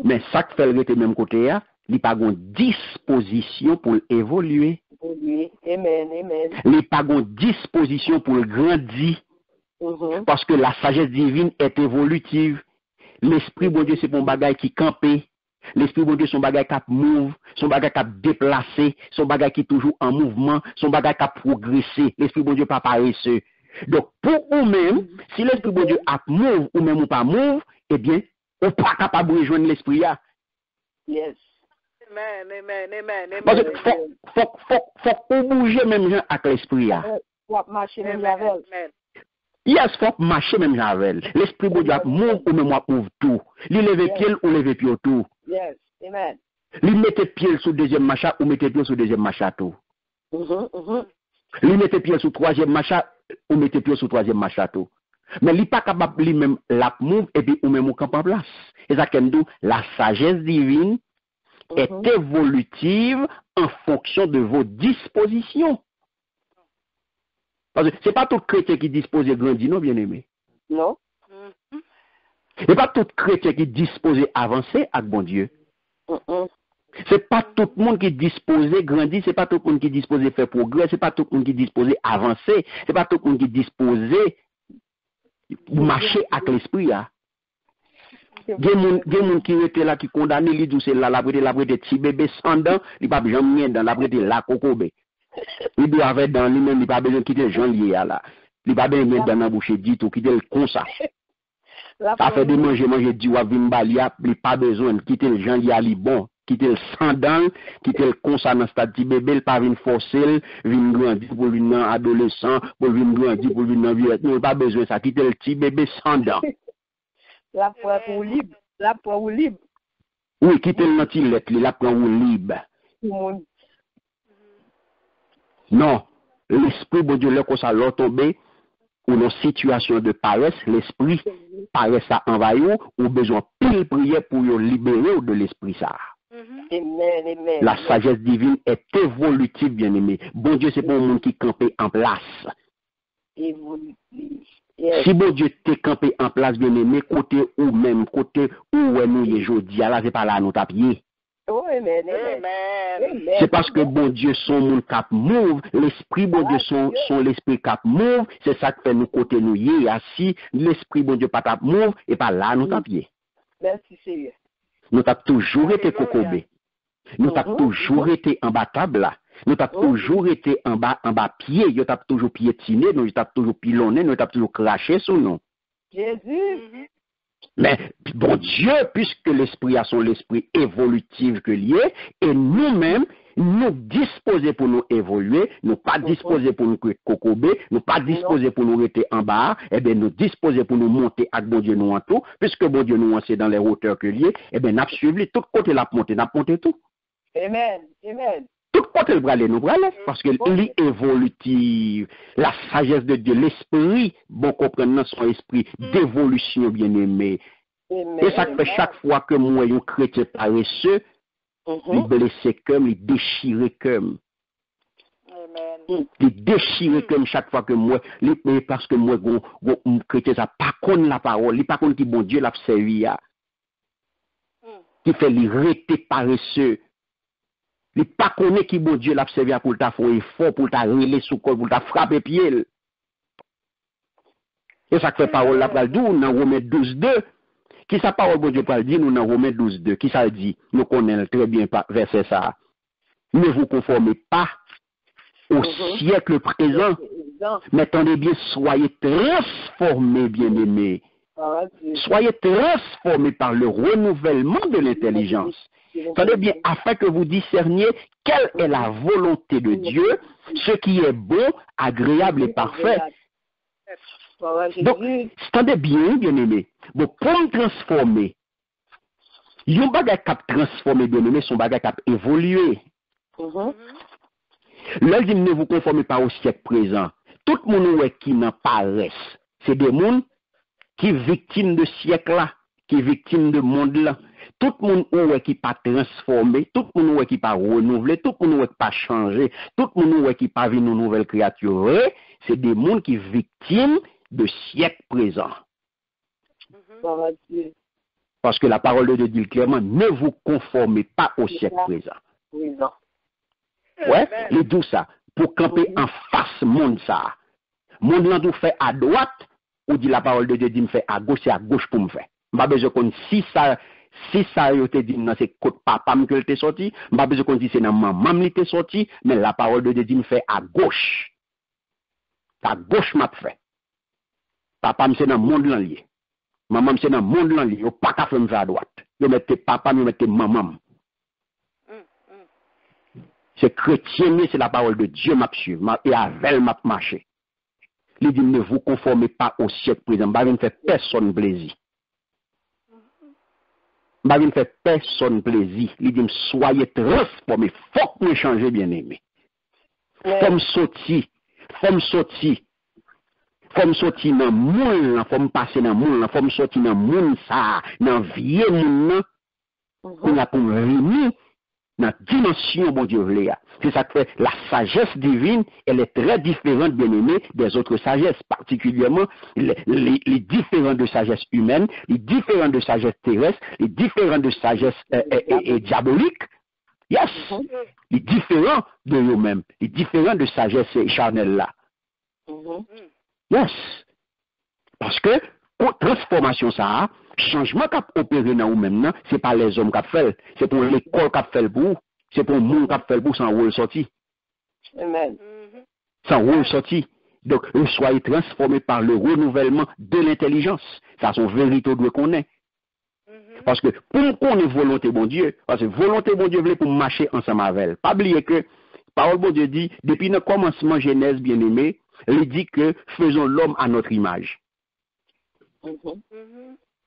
[SPEAKER 1] Mais ça qui fait le même côté là, il pas une disposition pour évoluer.
[SPEAKER 3] Amen.
[SPEAKER 1] Il pas une disposition pour grandir. Parce que la sagesse divine est évolutive. L'esprit bon Dieu c'est bon bagage qui campé. L'esprit bon Dieu son bagage qui move, son bagage qui déplacé, son bagage qui est toujours en mouvement, son bagage qui progressé. L'esprit bon Dieu pas paresseux. Donc, pour vous-même, si l'esprit bon Dieu a move ou même ou pas move, eh bien, on n'est pas capable de rejoindre l'esprit là.
[SPEAKER 3] Yes.
[SPEAKER 2] Amen.
[SPEAKER 1] Parce que faut bouger même gens avec l'esprit là.
[SPEAKER 3] Faut marcher même avec.
[SPEAKER 1] Yes, faut marcher même avec. L'esprit bon Dieu a move ou même ou move tout. Il lève pied ou lève pied tout.
[SPEAKER 3] Yes. Amen.
[SPEAKER 1] Il mette pied sur deuxième machin ou mette pied sur deuxième machin tout. Il mette pied sur troisième machin ou mettez pied sur troisième machato. Mais il n'est pas capable lui-même la move et puis ou même au camp en place. Et ça qu'elle dit, la sagesse divine est évolutive en fonction de vos dispositions. Parce que ce n'est pas tout chrétien qui dispose de grandir, non, bien aimé.
[SPEAKER 3] Non.
[SPEAKER 1] Ce n'est pas tout chrétien qui dispose d'avancer avec bon Dieu. C'est pas tout le monde qui est disposé grandir, c'est pas tout le monde qui est disposé faire progrès, c'est pas tout le monde qui est disposé avancer, c'est pas tout le monde qui est disposé marcher avec l'esprit là. Des gens qui étaient là qui condamné li dou c'est là la prêté petit bébé sans dents, il pas jamais rien dans la prêté la cocobe. Il doit avoir dans lui-même, il pas besoin quitter Jean lié là. Il pas besoin dans la bouche dit tout quitter comme ça. Ça fait de manger du wa vin balia, il pas besoin quitter le Jean lié li bon. Quitter le sans dents, quitter le constat dans stade petit bébé, pas venir forcer, venir grandir pour venir adolescent, pour venir grandir pour venir vieux. Non, pas besoin ça, quitter le petit bébé sans dents.
[SPEAKER 3] La pour libre, la pour libre.
[SPEAKER 1] Oui, quitter le nantilette, la pour libre. Non, l'esprit bon Dieu là comme ça l'a tombé, ou dans situation de paresse, l'esprit paresse ça envahit ou besoin pile prière pour vous libérer de l'esprit ça.
[SPEAKER 3] Amen, amen.
[SPEAKER 1] La sagesse divine est évolutive, bien-aimé. Bon Dieu, c'est pour le monde qui campe en place.
[SPEAKER 3] Évolutive. Yes.
[SPEAKER 1] Si bon Dieu t'est campé en place, bien-aimé, côté ou même, côté où nous y aujourd'hui, là, c'est pas là nous tapier.
[SPEAKER 3] Oh, amen, amen.
[SPEAKER 1] C'est parce que bon Dieu son monde cap move, l'esprit bon Dieu son l'esprit cap move, c'est ça qui fait nous côté nous y assis, l'esprit bon Dieu pas tap move et pas là nous tapier.
[SPEAKER 3] Merci Seigneur.
[SPEAKER 1] Nous t'as toujours été cocobé. Nous t'as toujours été en bas table là. Nous t'as toujours été en bas pied, nous t'as toujours piétiné, nous t'as toujours pilonné, nous t'as toujours craché sur nous.
[SPEAKER 3] Jésus.
[SPEAKER 1] Mais bon Dieu, puisque l'esprit a son esprit évolutif que lié, et nous-mêmes, nous disposés pour nous évoluer, nous pas disposés pour nous cocobé, nous pas disposés pour nous rester en bas, eh bien nous disposés pour nous monter avec bon Dieu nous en tout, puisque bon Dieu nous en c'est dans les hauteurs que lié, eh bien n'a suivi tout côté la monter, n'a monté tout.
[SPEAKER 3] Amen, amen.
[SPEAKER 1] Tout côté le bralé, nous bralé, parce que l'évolutive, la sagesse de Dieu, l'esprit, bon comprenant son esprit d'évolution bien-aimé. Et ça fait chaque fois que moi, un chrétien paresseux, il blesse comme, il déchire comme. Il déchire comme chaque fois que moi, parce que moi, un chrétien, ça pas connaît la parole, il pas connaît qui bon Dieu l'a servi, qui fait l'irriter paresseux. Il pas connaît qui bon Dieu l'a servi pour ta faire effort, pour ta relais sous corps, pour ta frapper pied. Et ça fait parole la pral dit dans Romains 12:2. Qui sa parole bon Dieu pral dit nous dans Romains 12:2. Qui ça dit? Nous connaissons très bien verset ça. Ne vous conformez pas au siècle présent. Mais attendez bien, soyez transformés, bien-aimés. Soyez transformés par le renouvellement de l'intelligence. Attendez bien, afin que vous discerniez quelle est la volonté de Dieu, ce qui est bon, agréable et parfait. Donc, attendez bien, bien-aimé. Bon, pour me transformer, yon bagay cap transformer, bien-aimé, son bagay cap évoluer. Là, il dit, ne vous conformez pas au siècle présent. Tout le monde qui n'en paresse, c'est des gens qui sont victimes de siècle là, qui sont victimes de monde là. Tout le monde qui pas transformé, tout le monde qui pas renouvelé, tout le monde qui pas changé, tout le monde qui pas vu une nouvelle créature, c'est des gens qui sont victimes de siècle présent. Parce que la parole de Dieu dit clairement, ne vous conformez pas au siècle présent. Ouais, il dit ça, pour camper en face monde ça. Monde là tout fait à droite, ou dit la parole de Dieu dit me fait à gauche, c'est à gauche pour me faire. M'a besoin qu'on si ça yo te dit dans c'est côté papa que t'es sorti, m'a besoin qu'on dit c'est dans maman qui t'es sorti, mais la parole de Dieu dit me fait à gauche. À gauche m'a fait. Papa c'est dans monde là lié. Maman c'est dans monde là lié, pas qu'à faire à droite. Yo mette papa, yo mette maman. C'est chrétien, c'est la parole de Dieu m'a suivre et avec m'a marcher. Il dit ne vous conformez pas au siècle présent, pas ne fait personne plaisir. Pas ne fait personne plaisir. Il dit soyez transformés, faut que nous changer bien-aimé. Faut me sortir dans monde, faut me passer dans monde, faut me sortir dans monde ça, dans vieux monde on a pour venir dans la dimension bon Dieu voulait. C'est ça que fait la sagesse divine, elle est très différente, bien aimé, des autres sagesses, particulièrement les différents de sagesse humaine, les différents de sagesse terrestre, les différents de sagesse diabolique. Yes, les différents de nous-mêmes, les différents de sagesse charnelle là. Yes, parce que pour transformation ça, changement qu'a opéré dans nous-mêmes, c'est pas les hommes qui fait, c'est pour l'école qui fait pour, c'est pour le monde qui fait pour sans rôle sorti.
[SPEAKER 3] Amen.
[SPEAKER 1] Sans rôle sorti. Donc, soyez transformés par le renouvellement de l'intelligence. Ça, son vérité doit qu'on est. Parce que pour qu'on ait volonté bon Dieu, parce que volonté bon Dieu voulait pour marcher ensemble avec elle. Pas oublier que parole bon Dieu dit, depuis le commencement Genèse bien-aimé, il dit que faisons l'homme à notre image.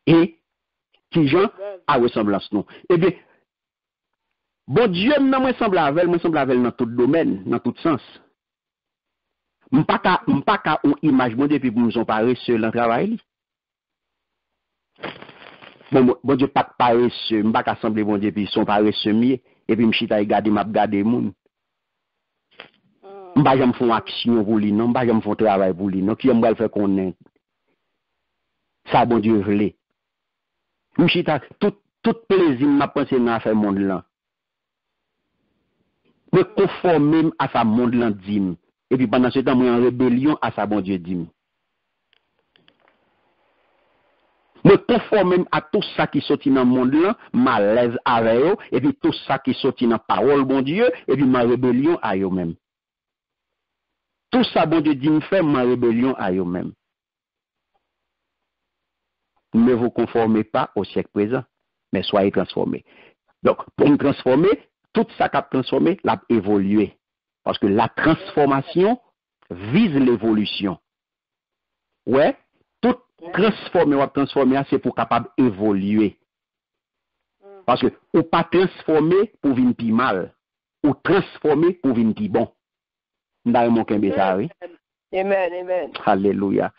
[SPEAKER 1] Et qui gens à ressemblance nous. Eh bien, bon Dieu, moi semble avec elle dans tout domaine, dans tout sens. M'pas ou image bon Dieu puis nous sont paresseux dans travail. Bon Dieu pas paresseux, m'pas assembler bon Dieu puis sont paresseux mieux et puis m'chita regarder m'a regarder moun. M'pas jamais font action pour lui non, m'pas jamais font travail pour lui non, qui m'va le faire connaître. Ça bon Dieu veut. M'chita tout plaisir m'a pensé dans faire monde là. Me conformer à sa monde là dim. Et puis pendant ce temps, moi en rébellion à sa bon Dieu dim. Me conformer à tout ça qui sorti dans le monde là, malaise avec eux, et puis tout ça qui sorti dans parole bon Dieu, et puis ma rébellion à eux même. Tout ça bon Dieu dit me fait ma rébellion à eux même. Ne vous conformez pas au siècle présent, mais soyez transformés. Donc, pour me transformer, tout ça qui a transformé, l'a évolué. Parce que la transformation vise l'évolution. Ouais, tout transformer, c'est pour capable d'évoluer. Parce que, ou pas transformer pour venir plus mal, ou transformer pour venir plus bon. Dans mon ça, oui.
[SPEAKER 3] Amen.
[SPEAKER 1] Alléluia.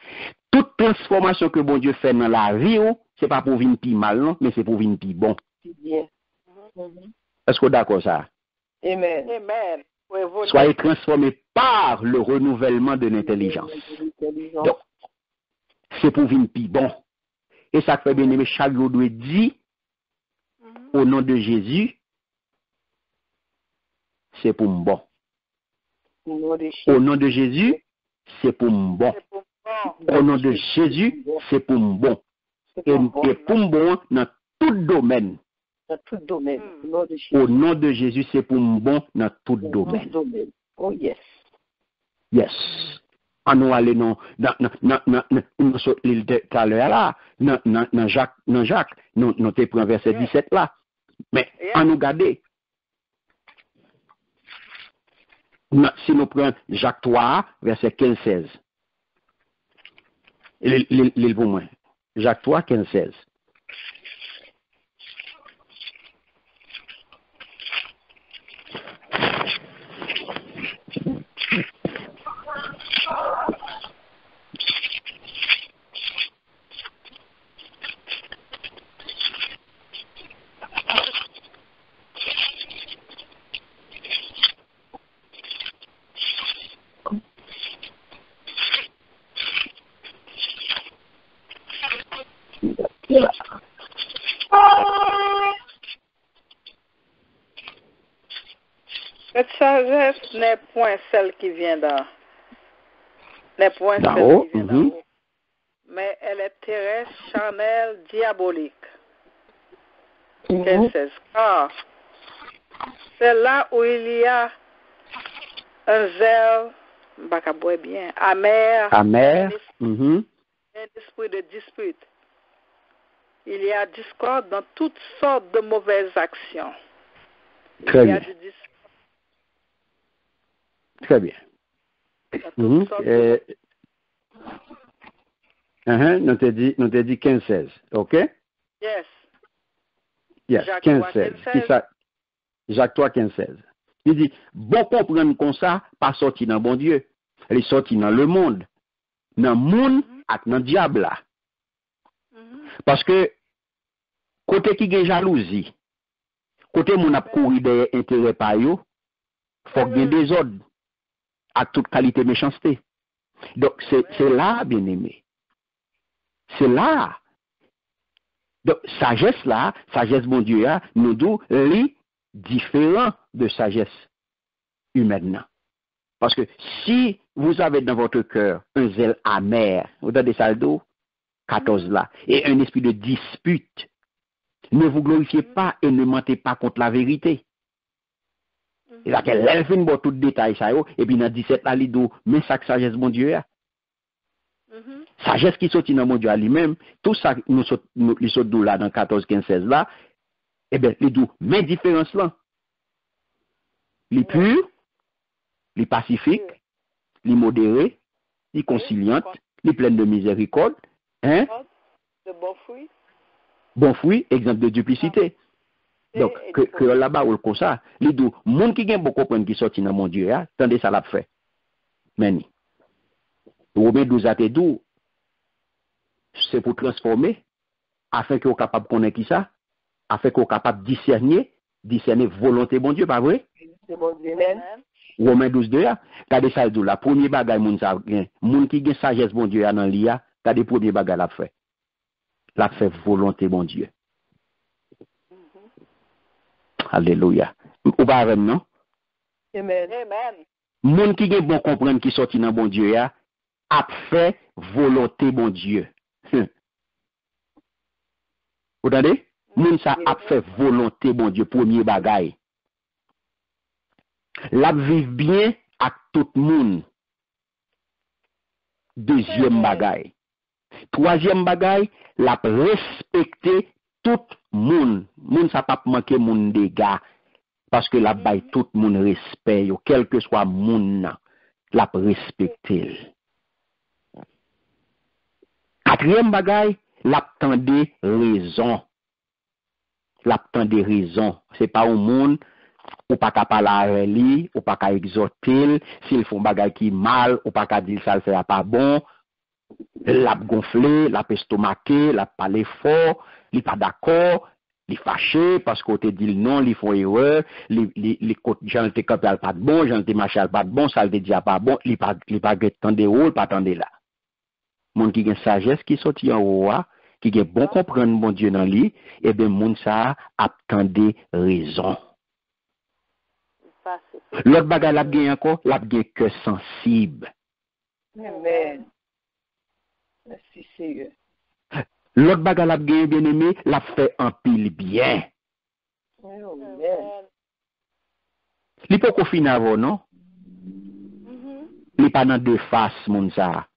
[SPEAKER 1] Toute transformation que bon Dieu fait dans la vie, c'est pas pour venir plus mal, non, mais c'est pour venir plus bon.
[SPEAKER 3] Bien.
[SPEAKER 1] Est-ce que vous êtes d'accord ça?
[SPEAKER 3] Amen.
[SPEAKER 1] Soyez transformés par le renouvellement de l'intelligence. Donc, c'est pour venir plus bon. Et ça fait bien aimer, chaque jour doit dire, au nom de Jésus, c'est pour me bon. Au nom de Jésus, c'est pour me bon. Au nom de Jésus, c'est pour me bon. Et pour me bon dans tout domaine.
[SPEAKER 3] Dans tout domaine.
[SPEAKER 1] Au nom de Jésus, c'est pour me bon dans tout domaine.
[SPEAKER 3] Oh yes.
[SPEAKER 1] Yes. On nous aller dans l'île de tout à l'heure là, dans Jacques, nous te prend verset 17 là. Mais on nous garder. Si nous prenons Jacques 3, verset 15-16. L'île pour moi. Jacques 3, 15-16.
[SPEAKER 2] Cette sagesse n'est point celle qui vient d'en haut, mais elle est terrestre, charnelle, diabolique. 15-16. Car c'est là où il y a un zèle, bien, amer, un esprit de dispute. Il y a discorde dans toutes sortes de mauvaises actions.
[SPEAKER 1] Très bien. Très bien. Nous te dit 15-16, ok?
[SPEAKER 2] Yes.
[SPEAKER 1] Yes, 15-16. Qui ça? Jacques 3, 15-16. Il dit, bon comprendre comme ça, pas sorti dans bon Dieu. Elle est sortie dans le monde. Dans le monde et dans le diable là. Parce que, côté qui est jalousie, côté mon a couru des intérêts par eux, faut qu'il y ait des ordres à toute qualité de méchanceté. Donc, c'est là, bien aimé. C'est là. Donc, sagesse bon Dieu, nous doit les différents de sagesse humaine. Parce que si vous avez dans votre cœur un zèle amer, vous avez des saldos, 14 là, et un esprit de dispute, ne vous glorifiez pas et ne mentez pas contre la vérité. Et là, qu'elle fait une tout détail, ça, et puis dans 17 là, il dit, mais ça que sagesse mon Dieu, sagesse qui sortit dans mon Dieu à lui-même, tout ça, nous sommes là, dans 14, 15, 16 là, eh bien, il dit, mais différence là, les purs, les pacifiques, les modérés, les conciliantes, les pleines de miséricorde, hein?
[SPEAKER 2] De bon fruit.
[SPEAKER 1] Bon fruit, exemple de duplicité. Donc, que là-bas, ou comme ça, les deux, monde qui gagne beaucoup comprendre qui sorti dans mon Dieu, attendez ça l'a fait. Meni. Romains 12 a été doux. C'est pour transformer, afin qu'on soit capable de connaître qui ça, afin qu'on soit capable de discerner volonté bon Dieu, pas vrai?
[SPEAKER 3] C'est bon Dieu, amen.
[SPEAKER 1] Romains 12 2 a, regardez ça la première bagaille moun qui gen sagesse bon Dieu dans l'IA, regardez premier bagaille l'a fait. L'a fait volonté bon Dieu. Alléluia. Ou pas avec non?
[SPEAKER 3] Amen.
[SPEAKER 2] Amen.
[SPEAKER 1] Moun qui gen bon comprendre qui sorti dans bon Dieu a fait volonté bon Dieu. Vous entendez? Moun ça a fait volonté bon Dieu premier bagaille. La vive bien à tout le monde. Deuxième bagaille. Troisième bagaille, la respecter tout le monde. Moun ça pas manquer moun dégâts parce que la baille tout le monde respect, quel que soit moun la respecter. Quatrième bagaille, l'attendre raison. L'attendre raison. C'est pas un monde ou pas qu'à parler avec lui, ou pas qu'à exhorter, s'il font bagay qui mal, ou pas qu'à dire ça le fait pas bon, l'a gonflé, l'a estomaqué, l'a parlé fort, il pas d'accord, il fâché parce qu'on te dit non, il font erreur, les gens te capé pas de bon, gens te marché pas de bon, ça le dit pas bon, il pas tendre haut, pas tendre là. Monde qui a sagesse qui sorti en haut, qui a bon comprendre bon Dieu dans lui, et bien monde ça attendait raison. L'autre bagage l'a gagné encore, l'a gagné que sensible.
[SPEAKER 3] Amen. Merci Seigneur.
[SPEAKER 1] L'autre bagage l'a gagné bien aimé, l'a fait en pile bien.
[SPEAKER 3] Amen.
[SPEAKER 1] Li pas qu'on finit avant non? Li pas dans deux faces moun ça.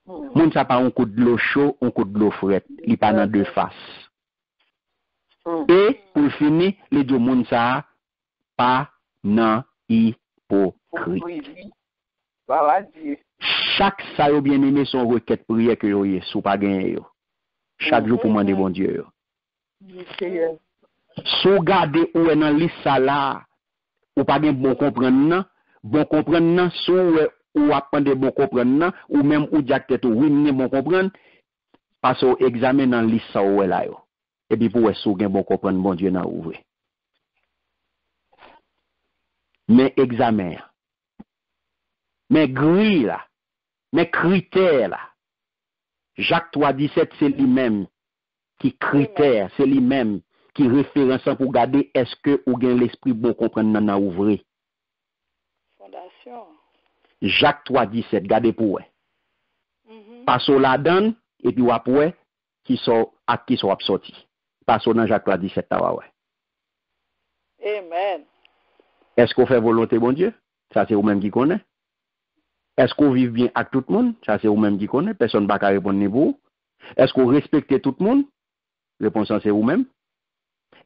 [SPEAKER 1] Moun ça pas un coup de l'eau chaud, un coup de l'eau frette, li pas dans deux faces. Et pour finir, les deux moun ça pas non hypocrite. Chaque ça yo bien aimé son requête prière que yo sou pas gagner yo. Chaque jour pour demander bon Dieu. Sou garder ou dans liste ça là ou pas bien bon comprendre nan sou ou apprendre bon comprendre nan ou même ou diak tête ou oui bon comprendre parce au examen dans liste ça ou là yo. Et puis pour sou gen bon comprendre bon Dieu nan ouvre. Mais examen, mais grille là, mais critères là. Jacques 3,17 c'est lui-même qui critère, c'est lui-même qui référence pour garder est-ce que ou gain l'esprit bon comprendre nan ouvrir.
[SPEAKER 2] Fondation.
[SPEAKER 1] Jacques 3,17 gardez pour Passe la donne et puis ou après qui sont sorti. Passe dans Jacques 3,17 ta ouais.
[SPEAKER 2] Amen.
[SPEAKER 1] Est-ce qu'on fait volonté bon Dieu? Ça c'est vous-même qui connaît. Est-ce qu'on vit bien avec tout le monde? Ça c'est vous-même qui connaît. Personne ne va répondre ni vous. Est-ce qu'on respecte tout le monde? Réponse c'est vous-même.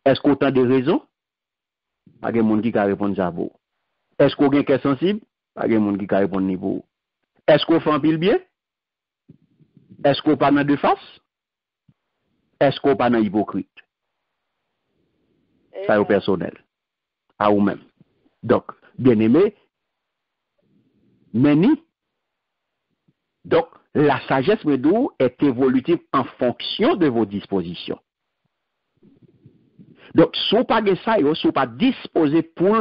[SPEAKER 1] Est-ce qu'on a des raisons? Pas de monde qui va répondre à vous. Est-ce qu'on a un cœur sensible? Pas de monde qui va répondre ni vous. Est-ce qu'on fait un pile bien? Est-ce qu'on pas dans deux faces? Est-ce qu'on pas dans hypocrite? Ça est au personnel. À vous-même. Donc, bien aimé, Meni. Donc, la sagesse medou est évolutive en fonction de vos dispositions. Donc, si vous pas ça, si vous pas disposé pour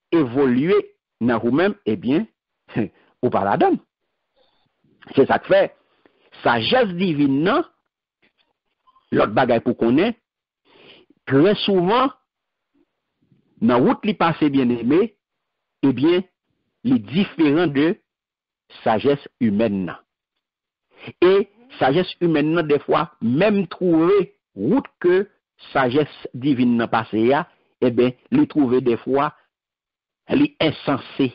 [SPEAKER 1] évoluer dans vous-même, eh bien, vous pas la donne. C'est ça que fait. Sagesse divine, non? L'autre bagaille pour connaître, très souvent, dans route li passe bien aimé, eh bien, les différents de sagesse humaine. Et sagesse humaine, des fois, même trouver route que sagesse divine n'a passé, eh bien, les trouver des fois, elle est insensée.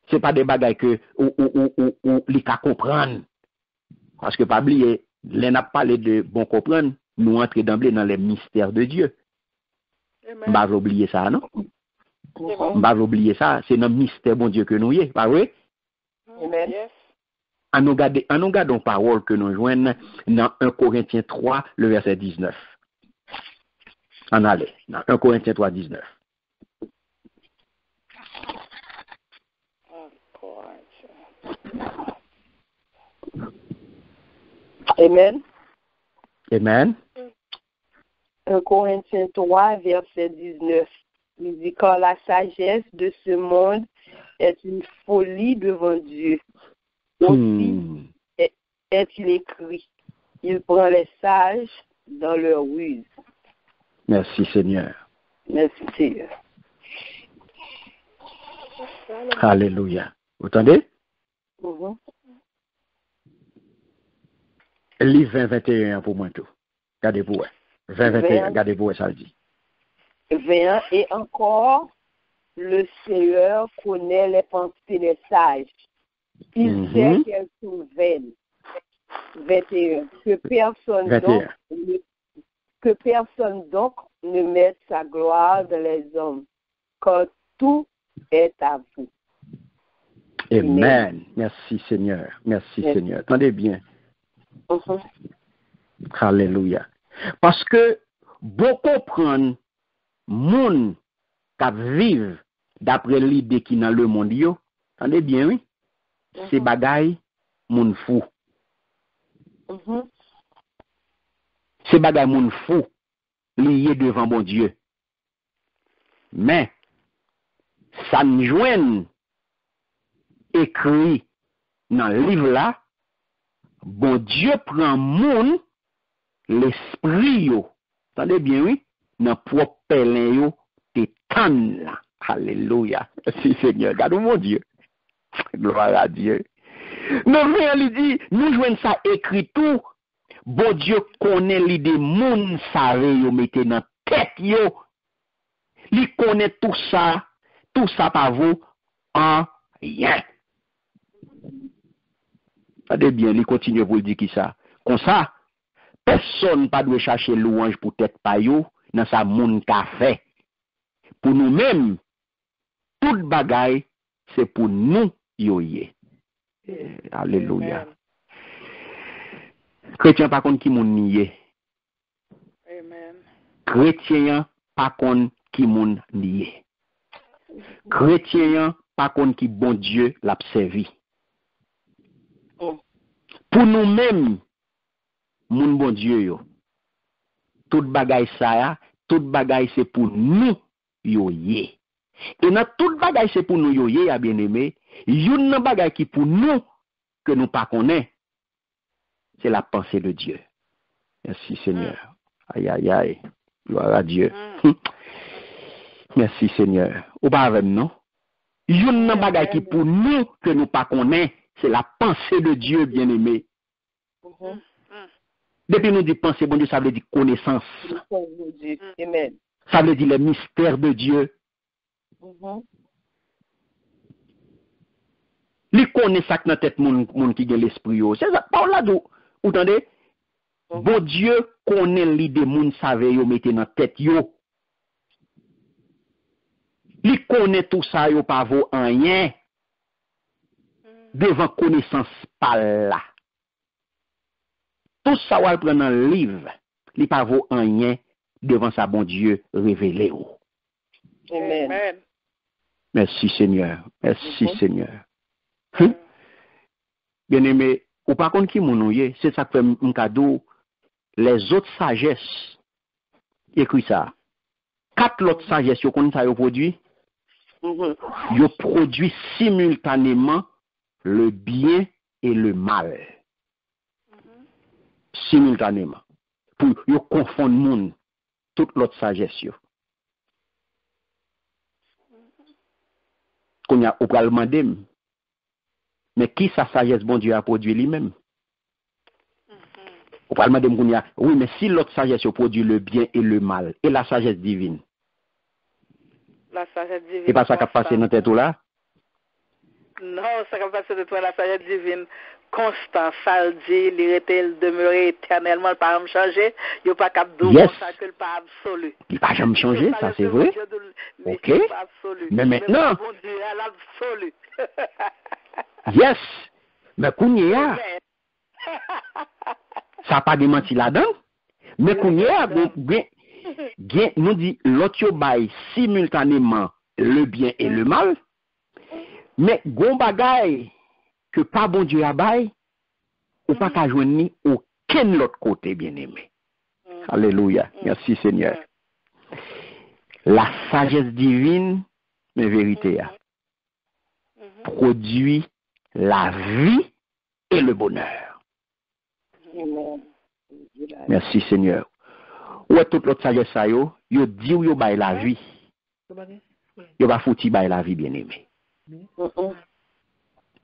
[SPEAKER 1] Ce n'est pas des bagailles que, ou les cas comprendre. Parce que, pas oublier, l'on a parlé de bon comprendre, nous entrer d'emblée dans les mystères de Dieu. On va oublier ça, non? On va oublier ça, c'est dans le mystère bon Dieu que nous y est, pas vrai?
[SPEAKER 3] Amen.
[SPEAKER 1] En nous gardons parole que nous joignons dans 1 Corinthiens 3, le verset 19. En allez, dans 1 Corinthiens 3, 19.
[SPEAKER 3] Amen.
[SPEAKER 1] Amen.
[SPEAKER 3] 1 Corinthiens 3, verset 19. Il dit, car la sagesse de ce monde est une folie devant Dieu. Aussi est-il écrit, il prend les sages dans leur ruse.
[SPEAKER 1] Merci Seigneur.
[SPEAKER 3] Merci Seigneur.
[SPEAKER 1] Alléluia. Vous entendez? Livre 20-21 pour moi tout. Regardez-vous. 20-21, regardez-vous, ça dit.
[SPEAKER 3] 21, et encore, le Seigneur connaît les pensées des sages. Il sait qu'elles sont vaines. 21. Que personne donc ne mette sa gloire dans les hommes, car tout est à vous.
[SPEAKER 1] Amen. Merci Seigneur. Merci Seigneur. Attendez bien. Alléluia. Parce que beaucoup prennent monde qui vivent d'après l'idée qui dans le monde yo. Attendez bien, oui. C'est bagaille moun fou. C'est bagaille moun fou lié devant bon Dieu. Mais ça nous joigne écrit dans le livre là, bon Dieu prend moun l'esprit yo. Attendez bien, oui, dans propre pelin yo te tan là. Alléluia. Merci Seigneur. Regarde mon Dieu. Gloire à Dieu. Non, mais il dit, nous jouons ça écrit tout. Bon Dieu connaît l'idée moun savent yo mette dans tête yo. Il connaît tout ça pas vous en rien. Regardez bien, il continue pour dire qui ça. Comme ça, personne pas doit chercher louange pour tête pa yo dans sa moun ka fait. Pour nous-mêmes, toute bagaille, c'est pour nous yoye. Alléluia. Chrétien pas contre qui moun nié.
[SPEAKER 2] Amen.
[SPEAKER 1] Chrétien pas contre qui moun nié. Chrétien pas contre qui bon Dieu l'a servi. Pour nous-mêmes, moun bon Dieu yo. Toute bagaille ça, toute bagaille c'est pour nous yoye. Et dans toute bagaille c'est pour nous yoye, bien aimé. Yon nan bagaille qui pour nous que nous pas connaît, c'est la pensée de Dieu. Merci Seigneur. Aïe aïe aïe. Gloire à Dieu. Merci Seigneur. Ou pas avec non? Yon nan bagaille qui pour nous que nous pas connaît, c'est la pensée de Dieu, bien aimé. Depuis nous dit pensée, bon Dieu, ça veut dire connaissance.
[SPEAKER 3] Amen.
[SPEAKER 1] Ça veut dire les mystères de Dieu. Li connaît ça dans tête moun qui a l'esprit. C'est ça, par là d'où, vous entendez? Bon Dieu connaît l'idée moun savent yo mette dans tête yo. Li connaît tout ça yo pas vaut rien. Devant connaissance par là. Tout ça va prendre dans le livre, li pas vaut rien devant sa bon Dieu révélé.
[SPEAKER 3] Amen.
[SPEAKER 1] Merci Seigneur. Merci Seigneur. Bien aimé, ou par contre qui mounouye, c'est ça que fait un cadeau. Les autres sagesses, écrit ça. 4 autres sagesses, yo connaît ça yo produit. Yo produit simultanément le bien et le mal. Simultanément. Pour yo confondre moun toute l'autre sagesse yo. Qu'on y a au pral mandem. Mais qui sa sagesse bon Dieu a produit lui-même? Au pral mandem qu'on y a, oui, mais si l'autre sagesse yo produit le bien et le mal, et la sagesse divine.
[SPEAKER 2] La sagesse divine.
[SPEAKER 1] C'est pas ça qui a passé dans tête là?
[SPEAKER 2] Non, ça qui a passé de toi la sagesse divine. Constant, ça le dit, il était demeuré éternellement, pas me changer. Il n'y a pas cap d'eau, ça que le pas absolu.
[SPEAKER 1] Il n'a pas jamais changé, ça c'est vrai. Ok. Mais maintenant.
[SPEAKER 2] Bon Dieu, à l'absolu.
[SPEAKER 1] Yes. Mais Kounia, ça n'a pas démenti là-dedans. Mais Kounia, nous dit l'autre bail simultanément le bien et le mal. Mais gon bagay que pas bon Dieu a bail, ou pas qu'à joindre aucun autre côté, bien-aimé. Alléluia. Merci, Seigneur. La sagesse divine, mais vérité, produit la vie et le bonheur. Merci, Seigneur. Où est toute l'autre sagesse, yo dit ou yo bail la vie. Yo va fouti bail la vie, bien-aimé.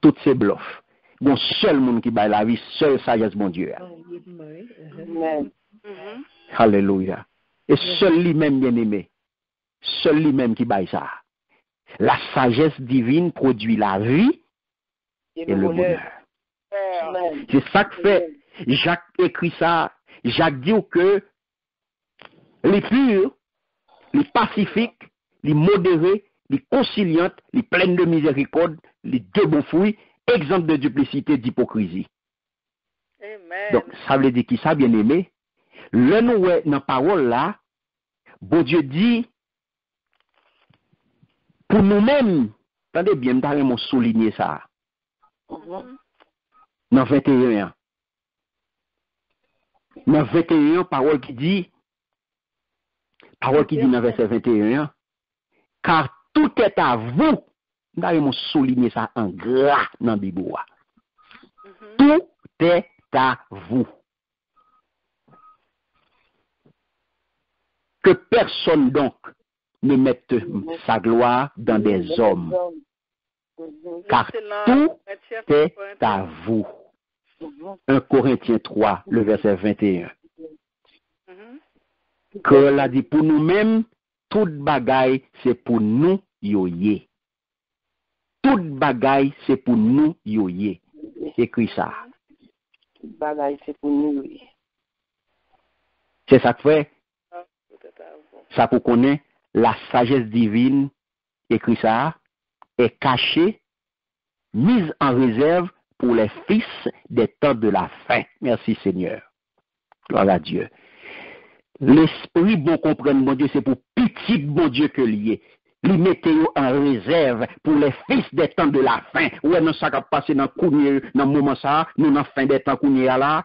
[SPEAKER 1] Toutes ces bluffs. Bon, seul monde qui baille la vie, seul sagesse, mon Dieu. Alléluia. Et seul lui-même, bien-aimé. Seul lui-même qui baille ça. La sagesse divine produit la vie et le bonheur. C'est ça que fait. Jacques écrit ça. Jacques dit que les purs, les pacifiques, les modérés, les conciliantes, les pleines de miséricorde, les deux bons fruits, exemples de duplicité, d'hypocrisie.
[SPEAKER 2] Amen.
[SPEAKER 1] Donc, ça veut dire qui ça, bien aimé? Le nous, dans la parole là, bon Dieu dit, pour nous-mêmes, attendez bien, nous souligner ça. Dans 21. Dans 21, parole qui dit dans verset 21, car tout est à vous. Nous avons souligné ça en gras dans la Bible. Tout est à vous. Que personne donc ne mette sa gloire dans des hommes. Car tout est à vous. 1 Corinthiens 3, le verset 21. Que l'a dit pour nous-mêmes, toute bagaille, c'est pour nous yoye. Toute bagaille, c'est pour nous yoye. Écris ça.
[SPEAKER 3] Toute bagaille, c'est pour nous yoye.
[SPEAKER 1] C'est ça que fait. Ça pour connaître la sagesse divine, écrit ça, est cachée, mise en réserve pour les fils des temps de la fin. Merci Seigneur. Gloire à Dieu. L'esprit bon comprendre, mon Dieu, c'est pour petit bon Dieu que lié. Lui mettez en réserve pour les fils des temps de la fin. Ouais, non, ça va passer dans le moment ça, nous dans la fin des temps qu'on est là.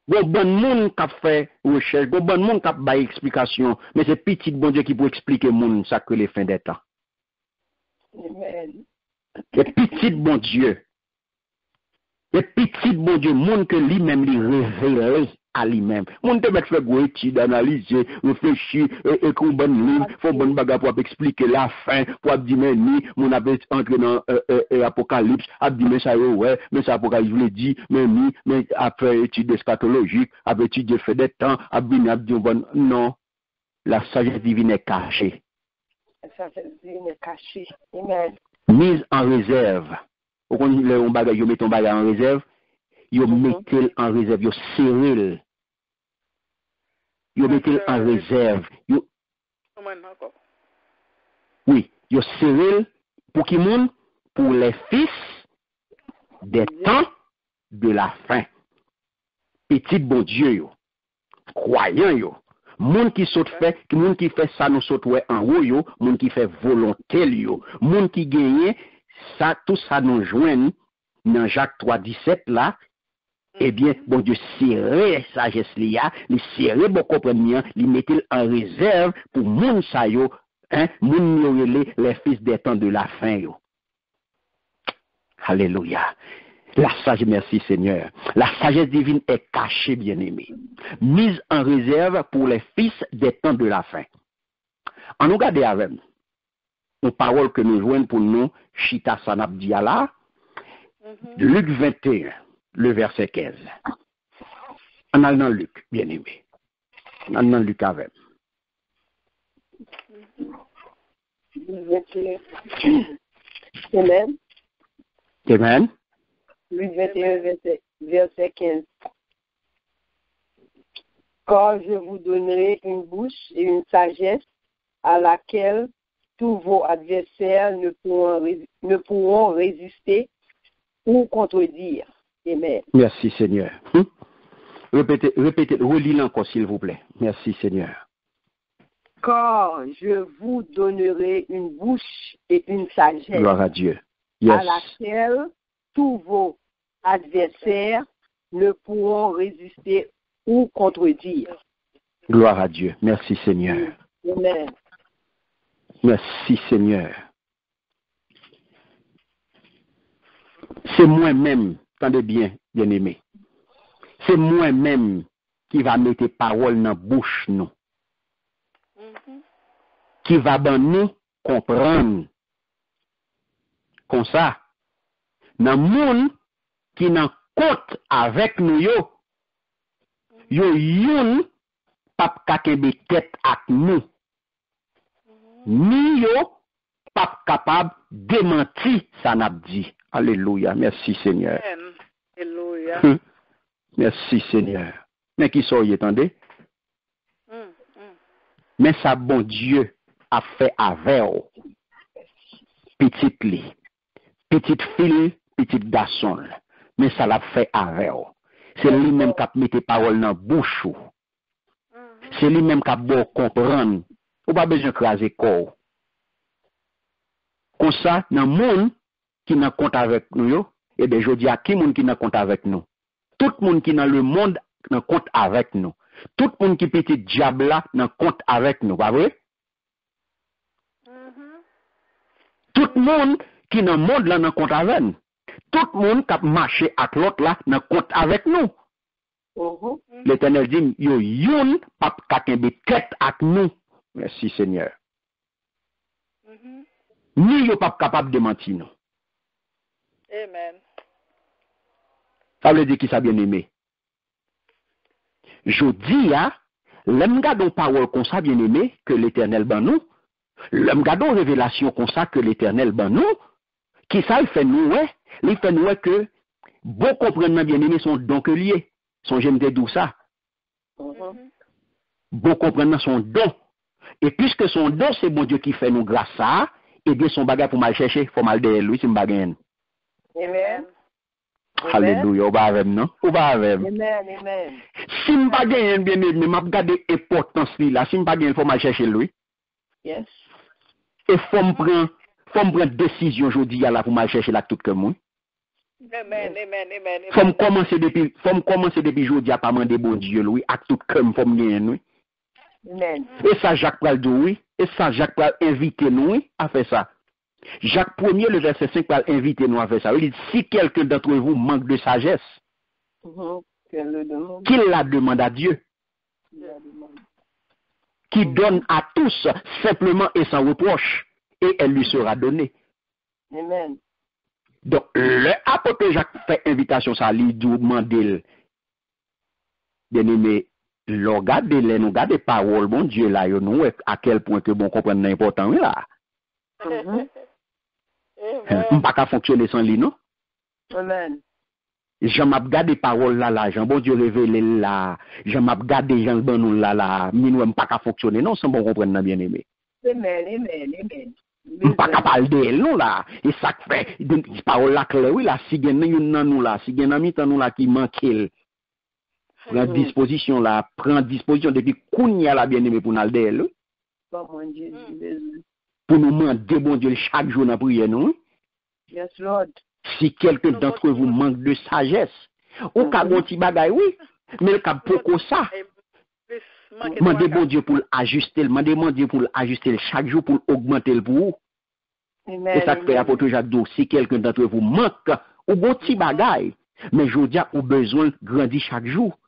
[SPEAKER 1] Bon monde qui a fait recherche, bon monde qui a fait explication, mais c'est petit bon Dieu qui peut expliquer monde ça que les fins des temps.
[SPEAKER 3] Amen.
[SPEAKER 1] C'est petit bon Dieu. C'est petit bon Dieu, monde que lui-même lui révèle à lui-même. Monde te mettre faire une étude, analyser, réfléchir, écrire un bon livre, faire bon bagage pour expliquer la fin, pour dire mais ni, mon avait entré dans Apocalypse, a dit mais ça ouais, mais ça Apocalypse voulait dire mais ni, mais après étude eschatologique, après étude fait des temps, a dit bon non, la sagesse divine est cachée.
[SPEAKER 3] La sagesse divine est cachée. Amen.
[SPEAKER 1] Mise en réserve. Au contraire, on bagage, yo met ton bagage en réserve, yo mettez en réserve, yo serré. Yo mettez en réserve. Yo... Oui, yo serré pour qui monde? Pour les fils des temps de la fin. Petit bon Dieu yo. Croyant yo. Monde qui saute fait, monde qui fait ça nous saute ouais en haut yo, monde qui fait volonté yo, monde qui gagne ça tout ça nous joigne dans Jacques 3:17 là. Eh bien, bon Dieu, serré sagesse liya, li serré bon comprendre, li mettait en réserve pour moun sa yo, hein, moun yo les fils des temps de la fin yo. Alléluia. La sagesse, merci Seigneur. La sagesse divine est cachée, bien-aimée, mise en réserve pour les fils des temps de la fin. En nous garder avec une parole que nous jouons pour nous, Chita Sanab Diala, Luc 21, le verset 15. On a dans Luc, bien-aimé. On a dans Luc avec.
[SPEAKER 3] Amen.
[SPEAKER 1] Amen.
[SPEAKER 3] Luc 21, verset 15. Car je vous donnerai une bouche et une sagesse à laquelle tous vos adversaires ne pourront résister ou contredire. Amen.
[SPEAKER 1] Merci Seigneur. Répétez, relis-le encore s'il vous plaît. Merci Seigneur.
[SPEAKER 3] Car je vous donnerai une bouche et une sagesse.
[SPEAKER 1] Gloire à Dieu. Yes.
[SPEAKER 3] À laquelle tous vos adversaires ne pourront résister ou contredire.
[SPEAKER 1] Gloire à Dieu. Merci Seigneur.
[SPEAKER 3] Amen.
[SPEAKER 1] Merci Seigneur. C'est moi-même, attendez bien, bien-aimé. C'est moi-même qui va mettre paroles dans la bouche nous. Qui va nous comprendre. Comme ça, dans le monde qui n'a compte avec nous, yo yon pas capable tête avec nous. Ni yo pas capable démentir ça n'a dit. Alléluia. Merci Seigneur.
[SPEAKER 2] Alléluia.
[SPEAKER 1] Merci Seigneur. Mais qui sont y attendez? Mais ça bon Dieu a fait avec petite li, petite fille, petite garçon. Mais ça l'a fait avec. C'est lui-même qui a mis paroles dans la bouche. C'est lui-même qui a beau comprendre. Ou pas besoin de craser corps. Comme ça, dans le monde qui n'a compte avec nous, et bien je dis à qui monde qui n'a compte avec nous. Tout le monde qui dans le monde n'a compte avec nous. Tout le monde qui petit diable là n'a compte avec nous, pas vrai? Tout le monde qui dans le monde là n'a compte avec nous. Tout le monde qui a marché avec l'autre là n'a compte avec nous. L'Éternel dit, yo yon pas kakembe tête avec nous. Merci Seigneur. Ni yo pas capable de mentir nous.
[SPEAKER 2] Amen.
[SPEAKER 1] Ça veut dire qui ça bien aimé. Je dis l'aime gardons parole comme ça bien aimé que l'Éternel ban nous. L'aime gardons révélation comme ça que l'Éternel ban nous. Qui ça il fait nous ouais, il fait nous que bon comprendre bien aimé son don que lié. Son j'aime d'où ça. Bon comprendre son don. Et puisque son don c'est bon Dieu qui fait nous grâce à, et bien son bagage pour mal chercher, faut mal derrière lui, c'est un bagage.
[SPEAKER 3] Amen.
[SPEAKER 1] Alléluia, ou pas avec non? Ou pas avec.
[SPEAKER 3] Amen.
[SPEAKER 1] Si je pas gagner bien aimé, m'a regarder importance là, si je pas gagner faut mal chercher lui.
[SPEAKER 3] Yes.
[SPEAKER 1] Et faut me prendre décision aujourd'hui là pour mal chercher là tout comme moi.
[SPEAKER 2] Amen.
[SPEAKER 1] Faut me commencer depuis aujourd'hui à pas demander bon Dieu lui, à tout comme faut me gagner nous.
[SPEAKER 3] Amen.
[SPEAKER 1] Et ça Jacques pral dit oui, et ça Jacques pral inviter nous à faire ça. Jacques 1er, le verset 5, pral inviter nous à faire ça. Il dit, si quelqu'un d'entre vous manque de sagesse, qu'il la demande à Dieu, qui donne à tous simplement et sans reproche, et elle lui sera donnée.
[SPEAKER 3] Amen.
[SPEAKER 1] Donc, le apôtre Jacques fait invitation, ça lui demander, bien aimé, nous regardez paroles, bon Dieu, là, nous, à quel point que bon comprendre l'important, là. On pas qu'à fonctionner sans lui, non?
[SPEAKER 3] Amen.
[SPEAKER 1] Jean m'a gardé paroles là, Jean bon Dieu révélé là, Jean m'a gardé Jean bon nous là, nous pas qu'à fonctionner, non, sans bon comprendre bien aimé.
[SPEAKER 3] Amen.
[SPEAKER 1] On pas qu'à parler d'elle, non là, et ça fait, parole là clair, oui là, si gen yon nan nous là, si gen ami tan nous là qui manque, prend disposition là, prend disposition depuis kounya là bien aimé pour nous d'elle. Pour nous demander bon Dieu chaque jour dans prière nous.
[SPEAKER 3] Yes, Lord.
[SPEAKER 1] Si quelqu'un d'entre vous manque de sagesse, ou ka bon ti bagay oui, mais ka poko ça. Mandez bon Dieu pour l'ajuster, mandez bon Dieu pour l'ajuster chaque jour pour augmenter le pour vous.
[SPEAKER 3] Amen.
[SPEAKER 1] Et ça fait apôtre Jacques d'eau, si quelqu'un d'entre vous manque ou bon ti bagay, mais je dis ou besoin grandir chaque jour.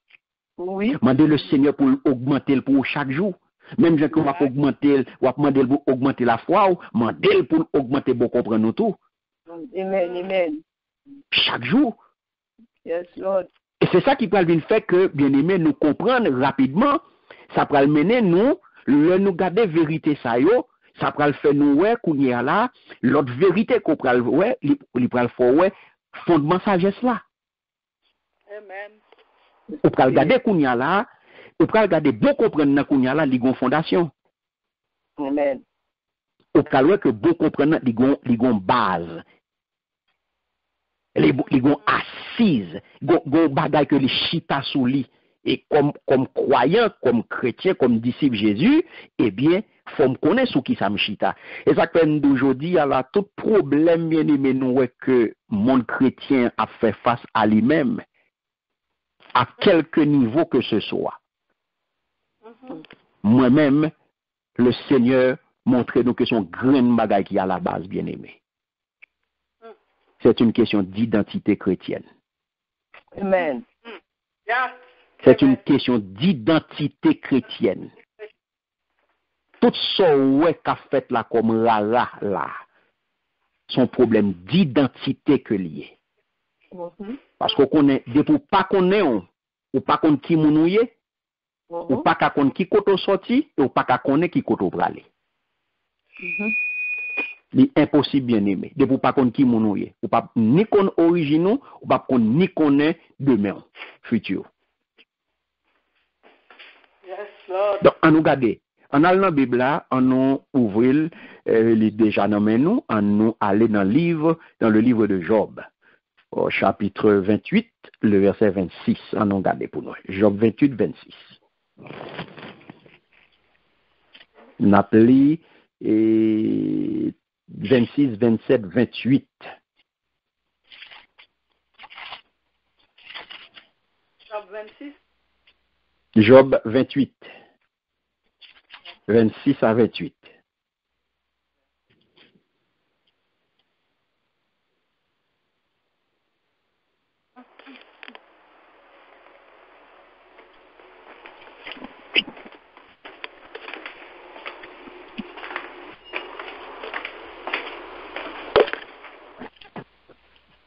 [SPEAKER 3] Oui.
[SPEAKER 1] Mandez le Seigneur pour augmenter le pour chaque jour. Même je va augmenter, ou demander pour augmenter la foi, ou mandez pour augmenter pour comprendre nous tout.
[SPEAKER 3] Amen.
[SPEAKER 1] Chaque jour.
[SPEAKER 3] Yes, Lord.
[SPEAKER 1] Et c'est ça qui peut venir faire que, bien aimé, nous comprendre rapidement, ça peut mener nous, nous garder vérité ça yo, ça peut faire nous ouais qu'on y a là, l'autre vérité qu'on peut ouais, il peut faire ouais, fondement sagesse là.
[SPEAKER 2] Amen.
[SPEAKER 1] On peut regarder qu'on y a là, on peut regarder bon comprendre qu'on y a là, ligon fondation.
[SPEAKER 3] Amen.
[SPEAKER 1] On peut voir que bon comprendre ligon base. Les gon assise, gon bagay que les chita sous li. Et comme croyant, comme chrétien, comme disciple Jésus, eh bien, faut me connaître sous qui ça me chita. Et ça fait d'aujourd'hui, à la tout problème bien aimé nous que mon chrétien a fait face à lui-même. à quelque niveau que ce soit. Moi-même, le Seigneur montrait nous que son grand bagage qui est à la base, bien-aimé. C'est une question d'identité chrétienne.
[SPEAKER 3] Amen.
[SPEAKER 1] C'est une question d'identité chrétienne. Tout ce qu'a fait là comme rara là, son problème d'identité que lié. Parce qu'on connaît, depuis pas qu'on est, ou pas qu'on qui mounouye, ou pas qu'on qui koto sorti, ou pas qu'on qui koto bralé. C'est impossible, bien aimé. Depuis pas qu'on qui mounouye, ou pas ni qu'on originaux, ou pas qu'on ni qu'on est demain, futur.
[SPEAKER 2] Yes, Lord.
[SPEAKER 1] Donc, on nous garde. En allant dans la Bible, on nous ouvre, déjà nommé nous, on nous aller dans le livre de Job, au chapitre 28, le verset 26. On nous garde pour nous. Job 28, 26. On appelle 26, 27, 28.
[SPEAKER 2] Job 26.
[SPEAKER 1] Job 28. 26 à 28.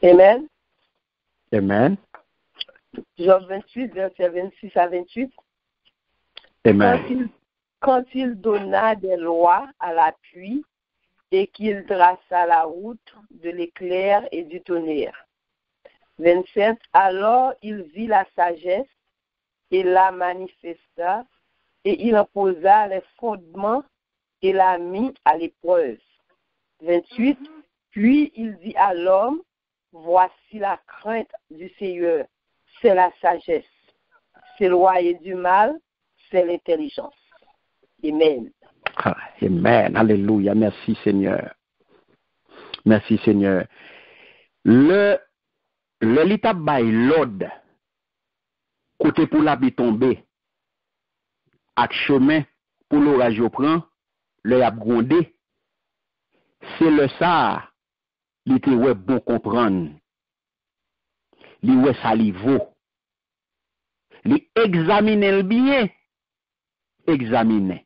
[SPEAKER 3] Amen.
[SPEAKER 1] Amen.
[SPEAKER 3] Job 28, verset 26 à 28.
[SPEAKER 1] Amen.
[SPEAKER 3] Quand il donna des lois à la pluie et qu'il traça la route de l'éclair et du tonnerre. 27. Alors il vit la sagesse et la manifesta, et il en posa les fondements et la mit à l'épreuve. 28. Puis il dit à l'homme, voici la crainte du Seigneur, c'est la sagesse. S'éloigner du mal, c'est l'intelligence. Amen.
[SPEAKER 1] Amen. Alléluia. Merci Seigneur. Merci Seigneur. Le l'étape by l'ordre, côté pour l'habit tomber, avec chemin pour l'orage au prend, le yap grondé, c'est le ça, il te ouais bon comprendre. Li ouais ça li vaut. Li examiner bien, examiner.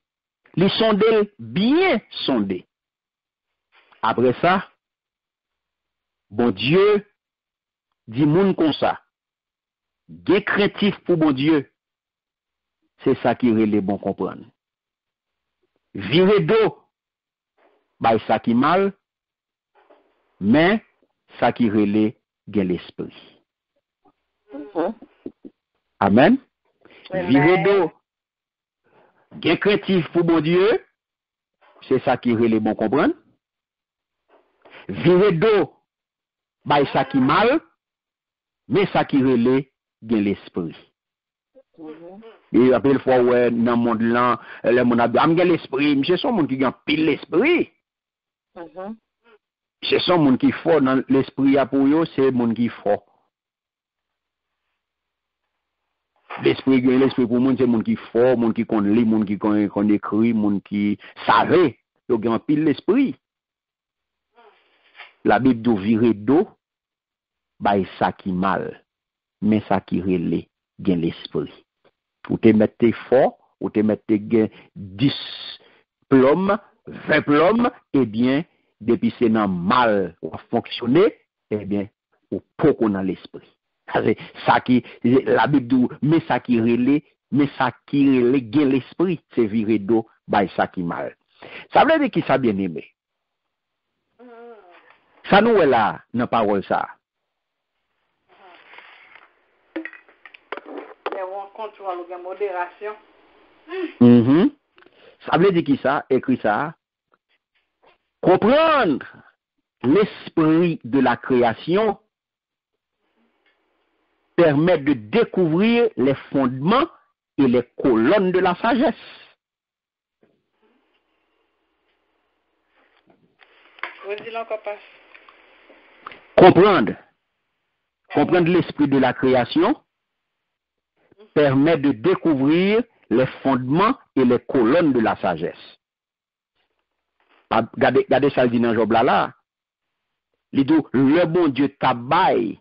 [SPEAKER 1] Li sonder bien sonder. Après ça, bon Dieu dit moun comme ça. Gè craintif pour bon Dieu. C'est ça qui relè bon comprendre. Virer d'eau, bah ça qui mal, mais ça qui relè gen l'esprit. Amen. Virer d'eau, gè craintif pour bon Dieu, c'est ça qui relè bon comprendre. Virer d'eau, bah ça qui mal, mais ça qui relè gen l'esprit. Et après, le fois, ouais, dans le monde là, le monde a dit, l'esprit, monsieur, son monde qui a pile l'esprit. C'est son monde qui fort dans l'esprit, pour eux, c'est le monde qui fort. L'esprit pour monde, c'est le monde qui fort, le monde qui connaît, le monde qui connaît écrit, le monde qui savait. Donc, il y a pile l'esprit. La Bible doit virer d'eau, bah, ça qui mal, mais ça qui relève, gain l'esprit. Ou te mette fort, ou te mette 10 plombes, 20 plombes, eh bien, depuis c'est dans mal ou fonctionner, eh bien, ou pas qu'on a l'esprit. Ça qui, la Bible dit, mais ça qui relève, gain l'esprit, c'est virer d'eau, bah, ça qui mal. Ça veut dire qui ça bien aimé? Ça nous est là, dans la parole ça.
[SPEAKER 2] Contrôle ou modération.
[SPEAKER 1] Ça veut dire qui ça? Écrit ça. Comprendre l'esprit de la création permet de découvrir les fondements et les colonnes de la sagesse. Comprendre l'esprit de la création permet de découvrir les fondements et les colonnes de la sagesse. Regardez ça dit dans Job là. Il dit le bon Dieu tabaille,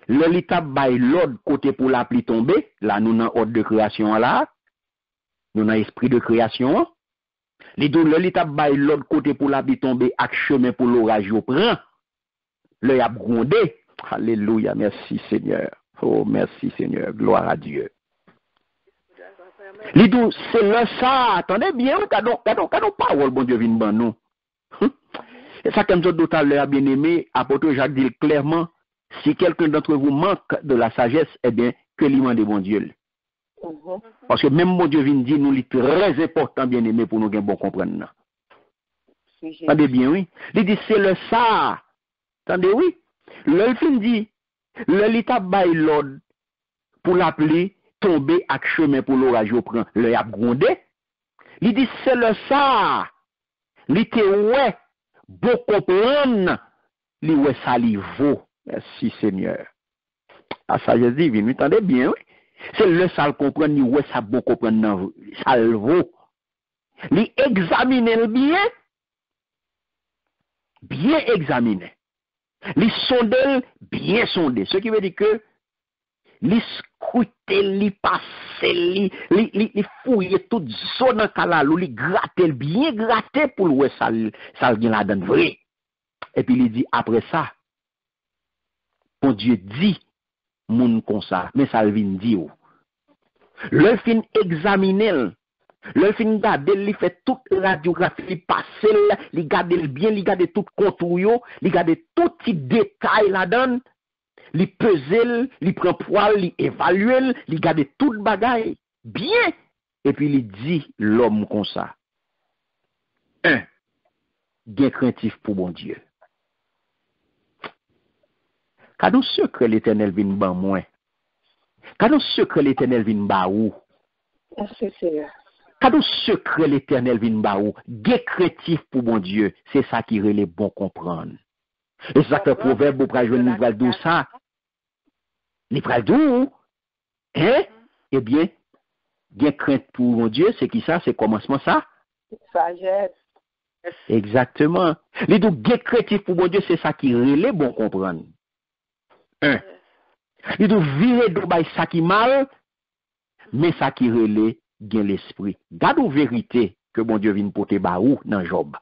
[SPEAKER 1] le tabaille l'autre côté pour la pluie tomber, là nous dans ordre de création là, nous dans esprit de création. Il dit le tabaille l'autre côté pour la pluie tomber avec chemin pour l'orage au prend. Le y a grondé. Alléluia, merci Seigneur. Oh merci Seigneur, gloire à Dieu. Il dit c'est le ça, attendez bien, cadeau parole bon Dieu vient ban nous. Et ça, comme tout à l'heure, bien aimé, apôtre Jacques dit clairement, si quelqu'un d'entre vous manque de la sagesse, eh bien, que lui demande bon Dieu. Parce que même mon Dieu vient dire, nous, c'est très important, bien aimé, pour nous bien bon comprendre. Attendez bien, oui. Il dit, c'est le ça. Attendez, oui. Le fin dit, le l'état bail l'ordre pour l'appeler, tomber avec chemin pour l'orage au prend, le y a grondé. Il dit, c'est le ça. Il était ouais. Bon comprendre, li ouais ça li vaut. Merci Seigneur. Ah ça je dis, vous entendez bien, oui? C'est le ça comprendre, li ouais ça bon comprendre, ça le vaut. Li examiner bien examiner. Li sonder, bien sonder. Ce qui veut dire que li scruter, li passer, li fouiller toute zone en kalalou, li gratter, bien gratter pour le ça vient là dedans vrai. Et puis il dit après ça, bon Dieu dit moun comme ça, mais ça vient dire. Le fin examiner, le fin garder, li fait toute radiographie, li passer, li garder bien, li garder tout contour, li garder tout petit détail là-dedans. Li peser, li prend poil, li évaluer, li garde toute bagaille bien et puis li dit l'homme comme ça. 1. Bien craintif pour bon Dieu. Cadeau secret l'Éternel vient ban moi. Cadeau secret l'Éternel vient ba ou.
[SPEAKER 3] Merci Seigneur.
[SPEAKER 1] Cadeau secret l'Éternel vient ba ou. Bien craintif pour bon Dieu, c'est ça qui relève bon comprendre. Et ça fait proverbe au pral joindre nous dou ça. Li pral dou, hein? Eh bien, crainte pour mon Dieu, c'est qui ça? C'est commencement ça?
[SPEAKER 3] Sagesse.
[SPEAKER 1] Exactement. Les deux bien craintif pour mon Dieu, c'est ça qui relève bon comprendre. 1. Les deux virer de bay ça qui mal, mais ça qui relève bien l'esprit. Garde aux vérité que bon Dieu vient porter ba ou dans Job.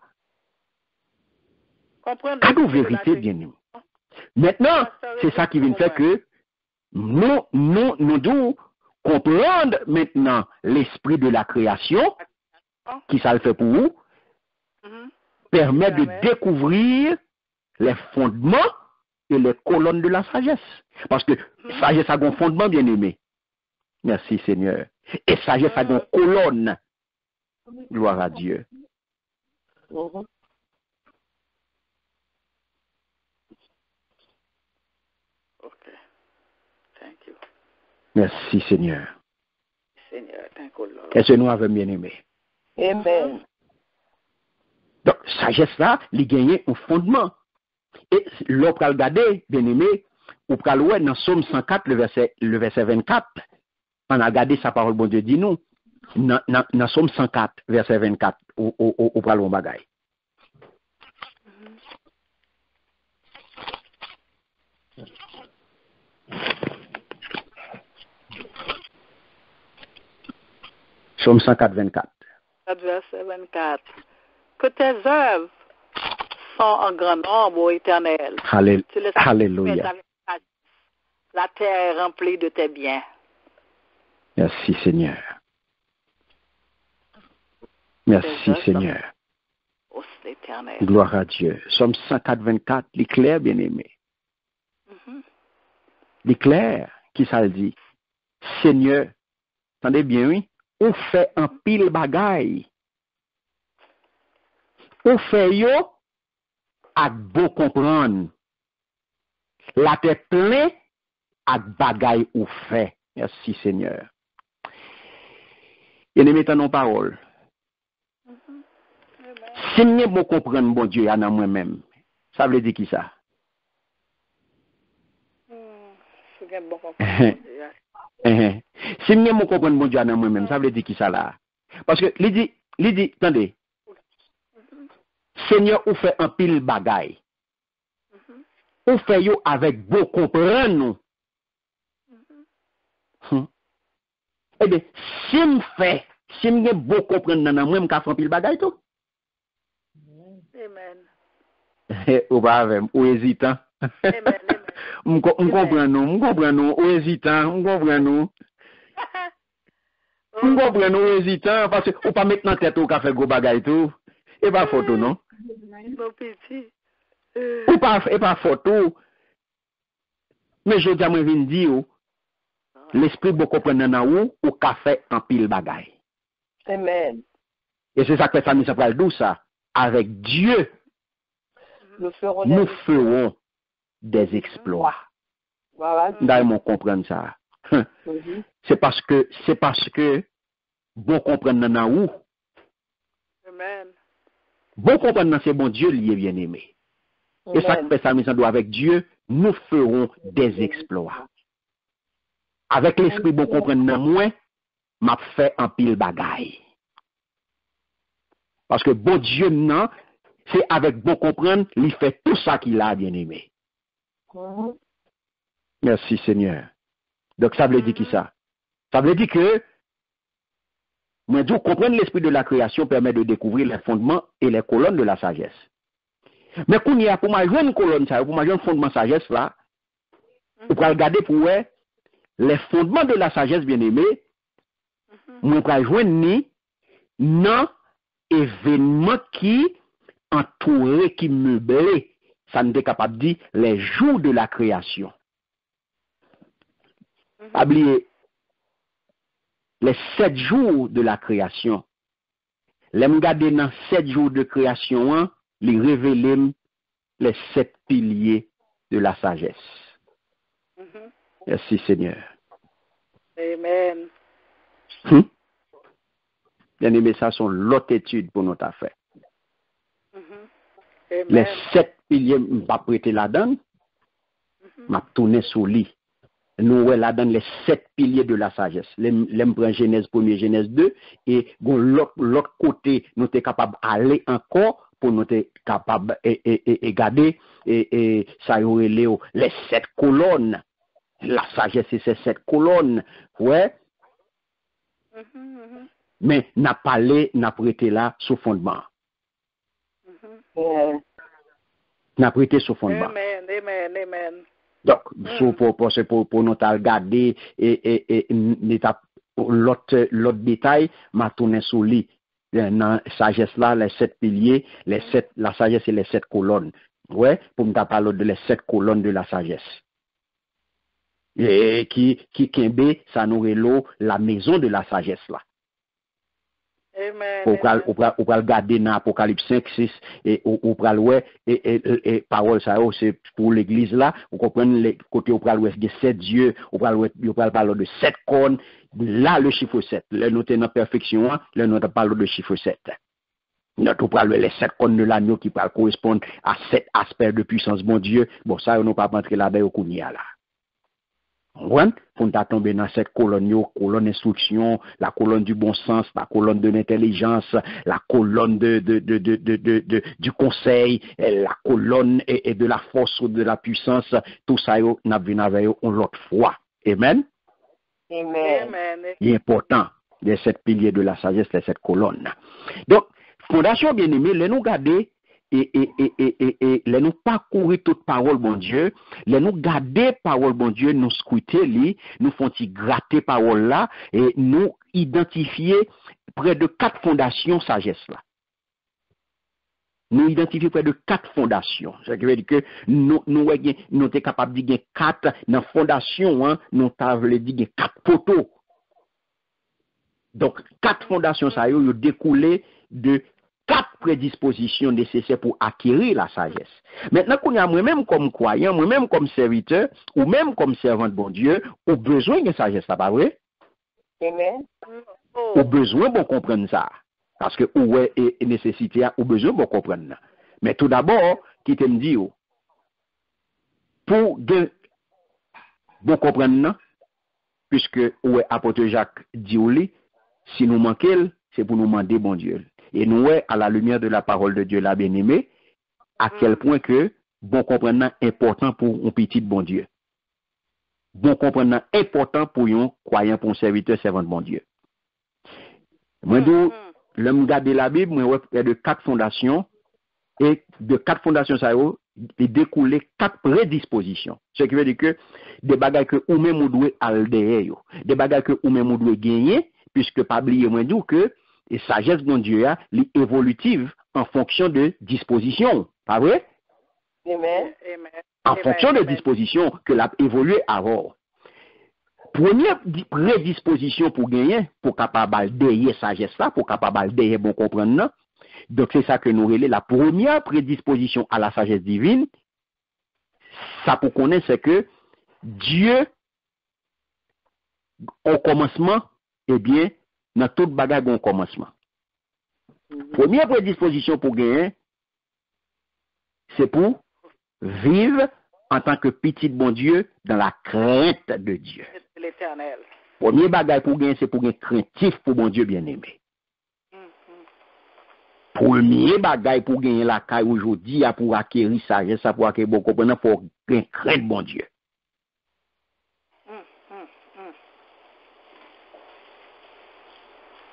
[SPEAKER 1] Garde aux vérité bien nous. Maintenant, c'est ça qui vient faire que nous devons comprendre maintenant l'esprit de la création, qui ça le fait pour vous, permet de découvrir les fondements et les colonnes de la sagesse. Parce que sagesse a un fondement, bien aimé. Merci Seigneur. Et sagesse a une colonne. Gloire à Dieu. Merci Seigneur. Est-ce que nous avons bien aimé?
[SPEAKER 3] Amen.
[SPEAKER 1] Donc, sagesse là, il gagne un fondement. Et l'on peut regarder, bien aimé, ou peut le dans Somme 104, le verset 24. On a regardé sa parole, bon Dieu dit nous. Dans Somme 104, verset 24, ou peut le bagaille. Somme 104, 24.
[SPEAKER 2] Verset 24. Que tes œuvres sont en grand nombre, ô Éternel.
[SPEAKER 1] Alléluia.
[SPEAKER 2] La terre est remplie de tes biens.
[SPEAKER 1] Merci Seigneur. Merci Seigneur. Gloire à Dieu. Somme 104, 24, l'éclair bien-aimé. L'éclair, qui ça le dit? Seigneur, attendez bien, oui? On fait un pile bagaille. On fait yo à beau comprendre. La tête pleine à bagaille ou fait. Merci Seigneur. Et nous mettons nos paroles. Seigneur, bon comprendre, bon Dieu, à moi-même. Ça veut dire qui ça? Si moi me comprendre mon Dieu dans moi-même, ça veut dire qui ça là? Parce que il dit, attendez. Seigneur, ou fait un pile bagaille. Ou fait yo avec beau comprendre nous. Eh bien, si me beau comprendre dans moi, me ka fait pile bagaille tout.
[SPEAKER 2] Amen.
[SPEAKER 1] Ou pas avec ou hésitant.
[SPEAKER 2] Amen.
[SPEAKER 1] On comprend nous, ou hésitant, on comprend nous. On comprend nous hésitant parce que ou pas mettre dans tête ou ka fait gros bagaille tout. Et pas photo non.
[SPEAKER 2] Mon petit.
[SPEAKER 1] Ou pas photo. Mais je dis moi vinn dire l'esprit beau comprendre dans ou ka fait en pile bagaille.
[SPEAKER 3] Amen.
[SPEAKER 1] Et c'est ça que ça nous s'appelle d'où ça. Avec Dieu, nous ferons des exploits.
[SPEAKER 3] Voilà.
[SPEAKER 1] D'ailleurs, comprendre ça. C'est parce que bon comprendre dans où.
[SPEAKER 2] Amen.
[SPEAKER 1] Bon comprendre c'est bon Dieu lié bien aimé. Et ça que fait ça nous doit avec Dieu, nous ferons des exploits. Avec l'esprit bon comprendre dans moi, m'a fait un pile bagaille. Parce que bon Dieu, non, c'est avec bon comprendre, il fait tout ça qu'il a, bien aimé. Merci Seigneur. Donc ça veut dire qui ça? Ça veut dire que, moi, je comprendre l'esprit de la création permet de découvrir les fondements et les colonnes de la sagesse. Mais quand il y a pour ma jeune colonne, pour ma jeune fondement sagesse là, vous pouvez regarder pour voir les fondements de la sagesse, bien aimé, moi, je vais joindre non événement qui entouré, qui meublé, ça ne est capable de dire les jours de la création. Oubliez les 7 jours de la création. Les regarder dans 7 jours de création, les révéler les 7 piliers de la sagesse. Merci Seigneur.
[SPEAKER 2] Amen.
[SPEAKER 1] Bien aimé, ça sont l'autre étude pour notre affaire.
[SPEAKER 2] Amen.
[SPEAKER 1] Les 7 piliers, je ne vais pas prêter là-dedans. Je vais tourner sur lui. Nous, là-dedans, les 7 piliers de la sagesse. Les prend Genèse 1, Genèse 2, et l'autre côté, nous sommes capables d'aller encore pour nous être capables de garder, et ça y aurait les 7 colonnes. La sagesse, c'est ces 7 colonnes. Ouais. Mais n'a pas allé, n'a prêté là sous fondement. N'a prêté sous fondement.
[SPEAKER 2] Amen.
[SPEAKER 1] Donc, pour nous regarder et l'autre détail, m'a tourné sur lui. Dans la sagesse là, les 7 piliers, la sagesse et les 7 colonnes. Ouais, pour me parler de les 7 colonnes de la sagesse. Et qui kembe, ça nous l'eau, la maison de la sagesse là.
[SPEAKER 2] Amen.
[SPEAKER 1] Ou pral regarder dans Apocalypse 5, 6, et ou pral ouais, et parole ça, c'est pour l'église là, vous comprenez, les côtés ou pral ouais, de 7 dieux, ou pral parler de 7 cornes, là le chiffre 7, là nous sommes en perfection, là nous parlons de chiffre 7. Nous pral les 7 cornes de l'agneau qui pral correspondre à 7 aspects de puissance, bon Dieu, bon ça, nous pas rentrer là-dedans au kounia là. Pour nous tomber dans cette colonne d'instruction, la colonne du bon sens, la colonne de l'intelligence, la colonne du conseil, la colonne et de la force ou de la puissance, tout ça, nous avons avec l'autre fois. Amen.
[SPEAKER 3] Amen.
[SPEAKER 1] Il est important, les 7 piliers de la sagesse, les 7 colonnes. Donc, fondation bien-aimée, les nous garder et les nous parcourir toute parole, bon Dieu, les nous garder parole, bon Dieu, nous scruter li, nous font-ils gratter parole là, et nous identifier près de 4 fondations sagesse là. Nous identifions près de 4 fondations. Ça veut dire que nous sommes capables de dire 4 dans fondation, nous avons dit 4 poteaux. Donc, 4 fondations, ça y est, découlé de 4 prédispositions nécessaires pour acquérir la sagesse. Maintenant, qu'on a moi-même comme croyant, moi-même comme serviteur, ou même comme servant de bon Dieu, au besoin de sagesse, ça pas vrai?
[SPEAKER 3] Amen.
[SPEAKER 1] Au besoin de comprendre ça. Parce que où est nécessité, au besoin de comprendre. Mais tout d'abord, qui te me dit, pour bon comprendre, puisque ouais apôtre Jacques dit si nous manquons, c'est pour nous demander bon Dieu. Et nous à la lumière de la parole de Dieu la bien-aimé, à quel point que bon comprendre important pour un petit bon Dieu. Bon comprendre important pour un croyant, pour un serviteur, servant de bon Dieu. Moi, l'homme garde la Bible, moi, il y a de 4 fondations, et de 4 fondations, ça il découle 4 prédispositions. Ce qui veut dire que des bagages que ou même vous devez alder, des bagages que ou même vous devez gagner, puisque pas oublier moi dire que et sagesse de Dieu est évolutive en fonction de disposition, pas vrai?
[SPEAKER 3] Amen.
[SPEAKER 1] En fonction de disposition que l'a évolué avant. Première prédisposition pour gagner, pour capable d'aider sagesse là, pour capable d'aider bon comprendre. Donc c'est ça que nous relève la première prédisposition à la sagesse divine. Ça pour connaître c'est que Dieu au commencement, eh bien, dans toute bagarre au commencement. Première prédisposition pour gagner, c'est pour vivre en tant que petit bon Dieu dans la crainte de Dieu.
[SPEAKER 2] L'Éternel.
[SPEAKER 1] Premier bagage pour gagner, c'est pour gagner craintif pour bon Dieu bien-aimé. Premier bagage pour gagner la caille aujourd'hui, pour acquérir sagesse, pour acquérir bon comprenant, pour gagner crainte bon Dieu.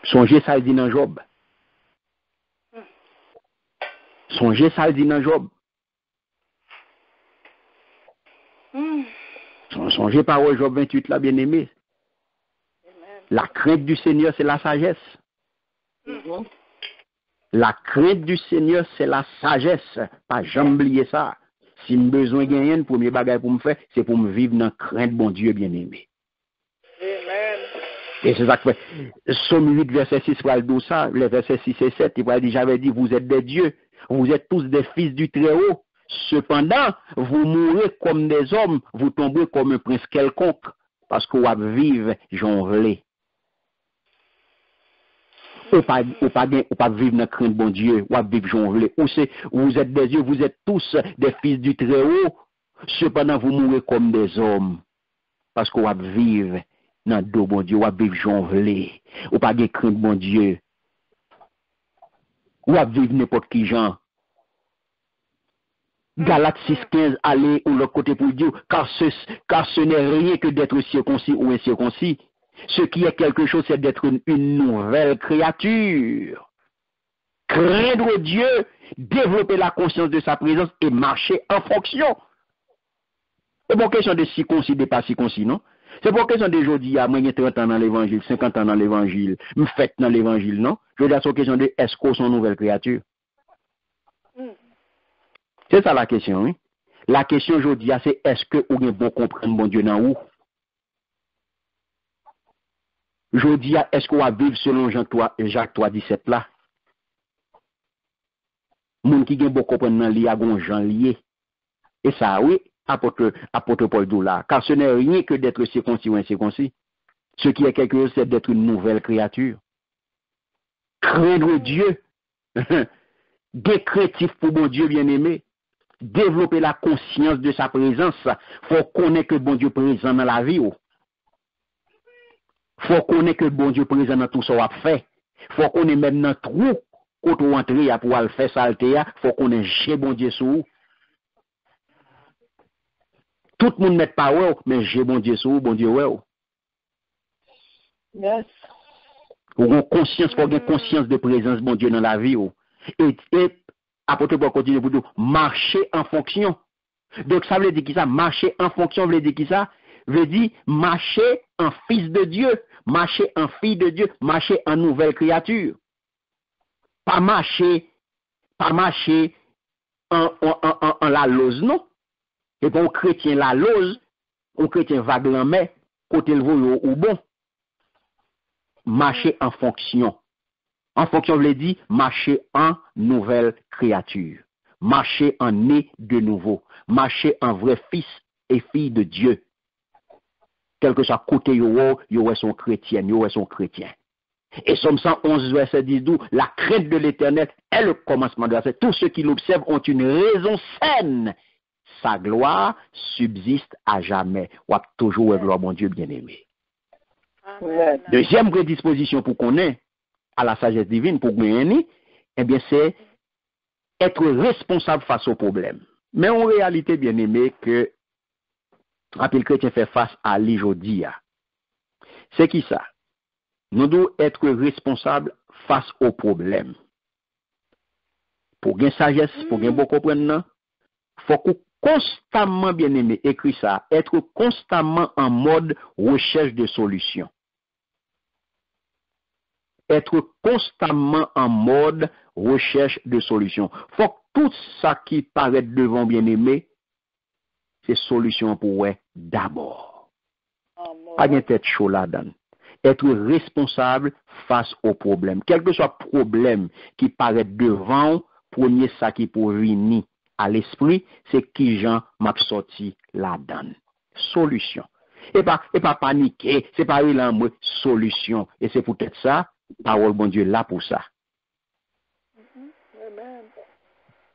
[SPEAKER 1] Songez ça dit dans Job. Songez ça dit dans Job. Songez parole Job 28 là, bien aimé. La crainte du Seigneur, c'est la sagesse. La crainte du Seigneur, c'est la sagesse. Pas jamais oublier ça. Si j'ai besoin de gagner, le premier bagage pour me faire, c'est pour me vivre dans la crainte bon Dieu bien aimé.
[SPEAKER 2] Amen.
[SPEAKER 1] Et c'est ça que Somme 8, verset 6, va le dire ça, les versets 6 et 7, il va dire, j'avais dit, vous êtes des dieux, vous êtes tous des fils du Très-Haut. Cependant, vous mourrez comme des hommes, vous tomberez comme un prince quelconque, parce que vous vivez jonglé. Ou pas vivre dans la crainte bon Dieu, ou vivre jonglé. Vous êtes des dieux, vous êtes tous des fils du Très-Haut. Cependant, vous mourrez comme des hommes, parce que vous vivez dans le dos bon Dieu, ou vivre jonglé. Ou pas de crainte bon Dieu. Ou vivre n'importe qui genre. Galates 6,15, allez ou l'autre côté pour dire, car ce n'est rien que d'être circoncis ou incirconcis. Ce qui est quelque chose, c'est d'être une nouvelle créature. Craindre Dieu, développer la conscience de sa présence et marcher en fonction. C'est pas question de circoncis, de pas circoncis, non? C'est pas question de aujourd'hui, à moins 30 ans dans l'évangile, 50 ans dans l'évangile, me faites dans l'évangile, non? Je veux dire, c'est question de est-ce qu'on sont nouvelle créature? C'est ça la question, oui. La question aujourd'hui, c'est est-ce que vous avez bon comprendre bon Dieu dans où? Aujourd'hui, est-ce qu'on va vivre selon Jacques 3, 17 là? Moun qui a bon comprendre dans l'IA, gon Jean lié. Et ça, oui, apôtre Paul Doula. Car ce n'est rien que d'être circoncis ou incirconcis. Ce qui est quelque chose, c'est d'être une nouvelle créature. Craindre Dieu. Décrétif pour bon Dieu bien-aimé. Développer la conscience de sa présence. Faut connaître que bon Dieu présent dans la vie. Faut connaître que bon Dieu présent dans tout ce qu'on a fait. Faut connaître même dans trou quand on entre pour aller faire ça. Faut connaître j'ai bon Dieu sous. Tout le monde met pas ouais, mais j'ai bon Dieu sous, bon Dieu ouais.
[SPEAKER 3] Yes.
[SPEAKER 1] Faut avoir conscience, faut avoir conscience de présence bon Dieu dans la vie. Et apôtre Paul continue pour dire marcher en fonction. Donc ça veut dire qui ça? Marcher en fonction veut dire qui ça? Veut dire marcher en fils de Dieu, marcher en fille de Dieu, marcher en nouvelle créature. Pas marcher en la lose, non? Et bon chrétien la lose, un chrétien vague en mai, côté le voyou ou bon. Marcher en fonction. En fonction, veut dire marcher en nouvelle créature. Marcher en né de nouveau. Marcher en vrai fils et fille de Dieu. Quel que soit côté yo son chrétien, yo son chrétien. Et Somme 111, verset 10, la crainte de l'Éternel est le commencement de la scène. Tous ceux qui l'observent ont une raison saine. Sa gloire subsiste à jamais. Ou toujours gloire, mon Dieu bien-aimé. Deuxième prédisposition pour qu'on ait à la sagesse divine, pour gagner, eh bien, c'est être responsable face aux problèmes. Mais en réalité, bien aimé, que rappel chrétien fait face à l'aujourd'hui, c'est qui ça? Nous devons être responsables face aux problèmes. Pour gagner sagesse, pour gagner beaucoup comprendre, faut que constamment, bien aimé, écrit ça, être constamment en mode recherche de solutions. Être constamment en mode recherche de solutions. Faut que tout ça qui paraît devant, bien aimé, c'est solution pour eux d'abord. Pas de tête chaud là-dedans. Être responsable face aux problèmes. Quel que soit le problème qui paraît devant, premier ça qui pour venir à l'esprit, c'est qui Jean m'a sorti là-dedans. Solution. Et pas paniquer, c'est pas une solution. Et c'est peut-être ça, parole bon Dieu là pour ça.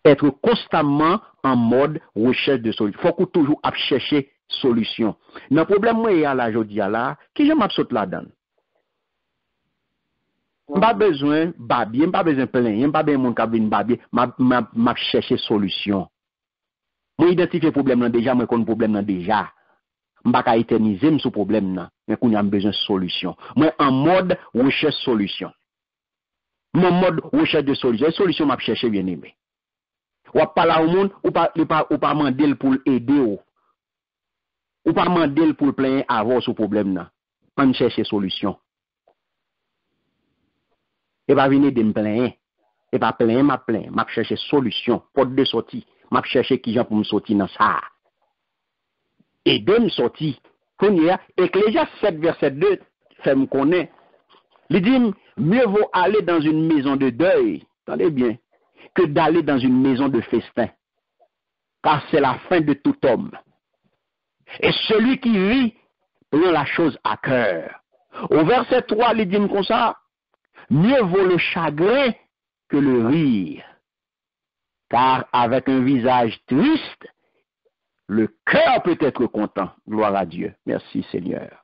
[SPEAKER 1] Être constamment en mode recherche de solution. Faut que toujours chercher solution. Dans le problème moi il y a là aujourd'hui là, qui Jean m'a sorti là-dedans. Pas besoin babier, pas besoin plaindre, pas besoin mon qui vinn babier, m'a chercher solution. Moi identifier problème là déjà, moi connais problème là déjà. M'pa ka éterniser ce problème là, mais qu'on a besoin de solution. Moi en mode recherche solution. Mon mode recherche de solution, solution m'a chercher bien aimé. Ou pas là au monde ou pas demander pour aider ou pas demander pour plaindre avant ce problème là. On chercher solution. Et pas venir de me plaindre. Et pas plaindre, m'a chercher solution, porte de sortie, m'a chercher qui gens pour me sortir dans ça. Et de me sortir. Ecclésiaste 7 verset 2 fait me connaître. Il dit mieux vaut aller dans une maison de deuil, attendez bien, que d'aller dans une maison de festin. Car c'est la fin de tout homme. Et celui qui rit prend la chose à cœur. Au verset 3, il dit comme ça, mieux vaut le chagrin que le rire. Car avec un visage triste, le cœur peut être content. Gloire à Dieu. Merci Seigneur.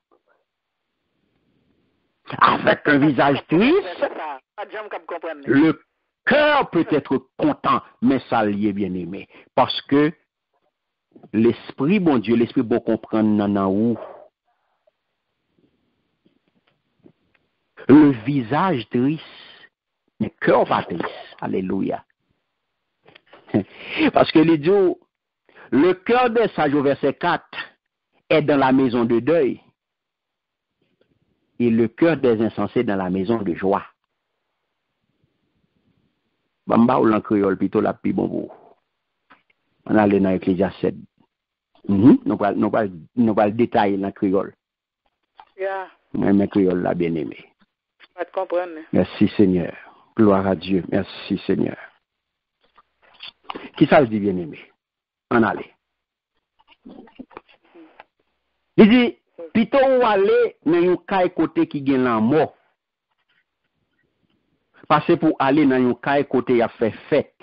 [SPEAKER 1] Avec un visage triste, le cœur peut être content, mais ça lié bien aimé. Parce que l'esprit, bon Dieu, l'esprit bon comprendre nan où. Le visage triste, mais cœur pas triste. Alléluia. Parce que les dieux, le cœur des sages au verset 4 est dans la maison de deuil. Et le cœur des insensés dans la maison de joie. Bamba ou l'en créole plutôt la plus bon vous. On a allé dans Ecclésiaste 7. Nous va le détailler dans créole.
[SPEAKER 2] Yeah.
[SPEAKER 1] Mais créole là bien aimé.
[SPEAKER 2] Pas de comprendre.
[SPEAKER 1] Merci Seigneur. Gloire à Dieu. Merci Seigneur. Qui ça le dit bien aimé? On allait. Il dit plutôt ou aller dans un caille côté qui gagne la mort. Passer pour aller dans un caille côté a fait fête.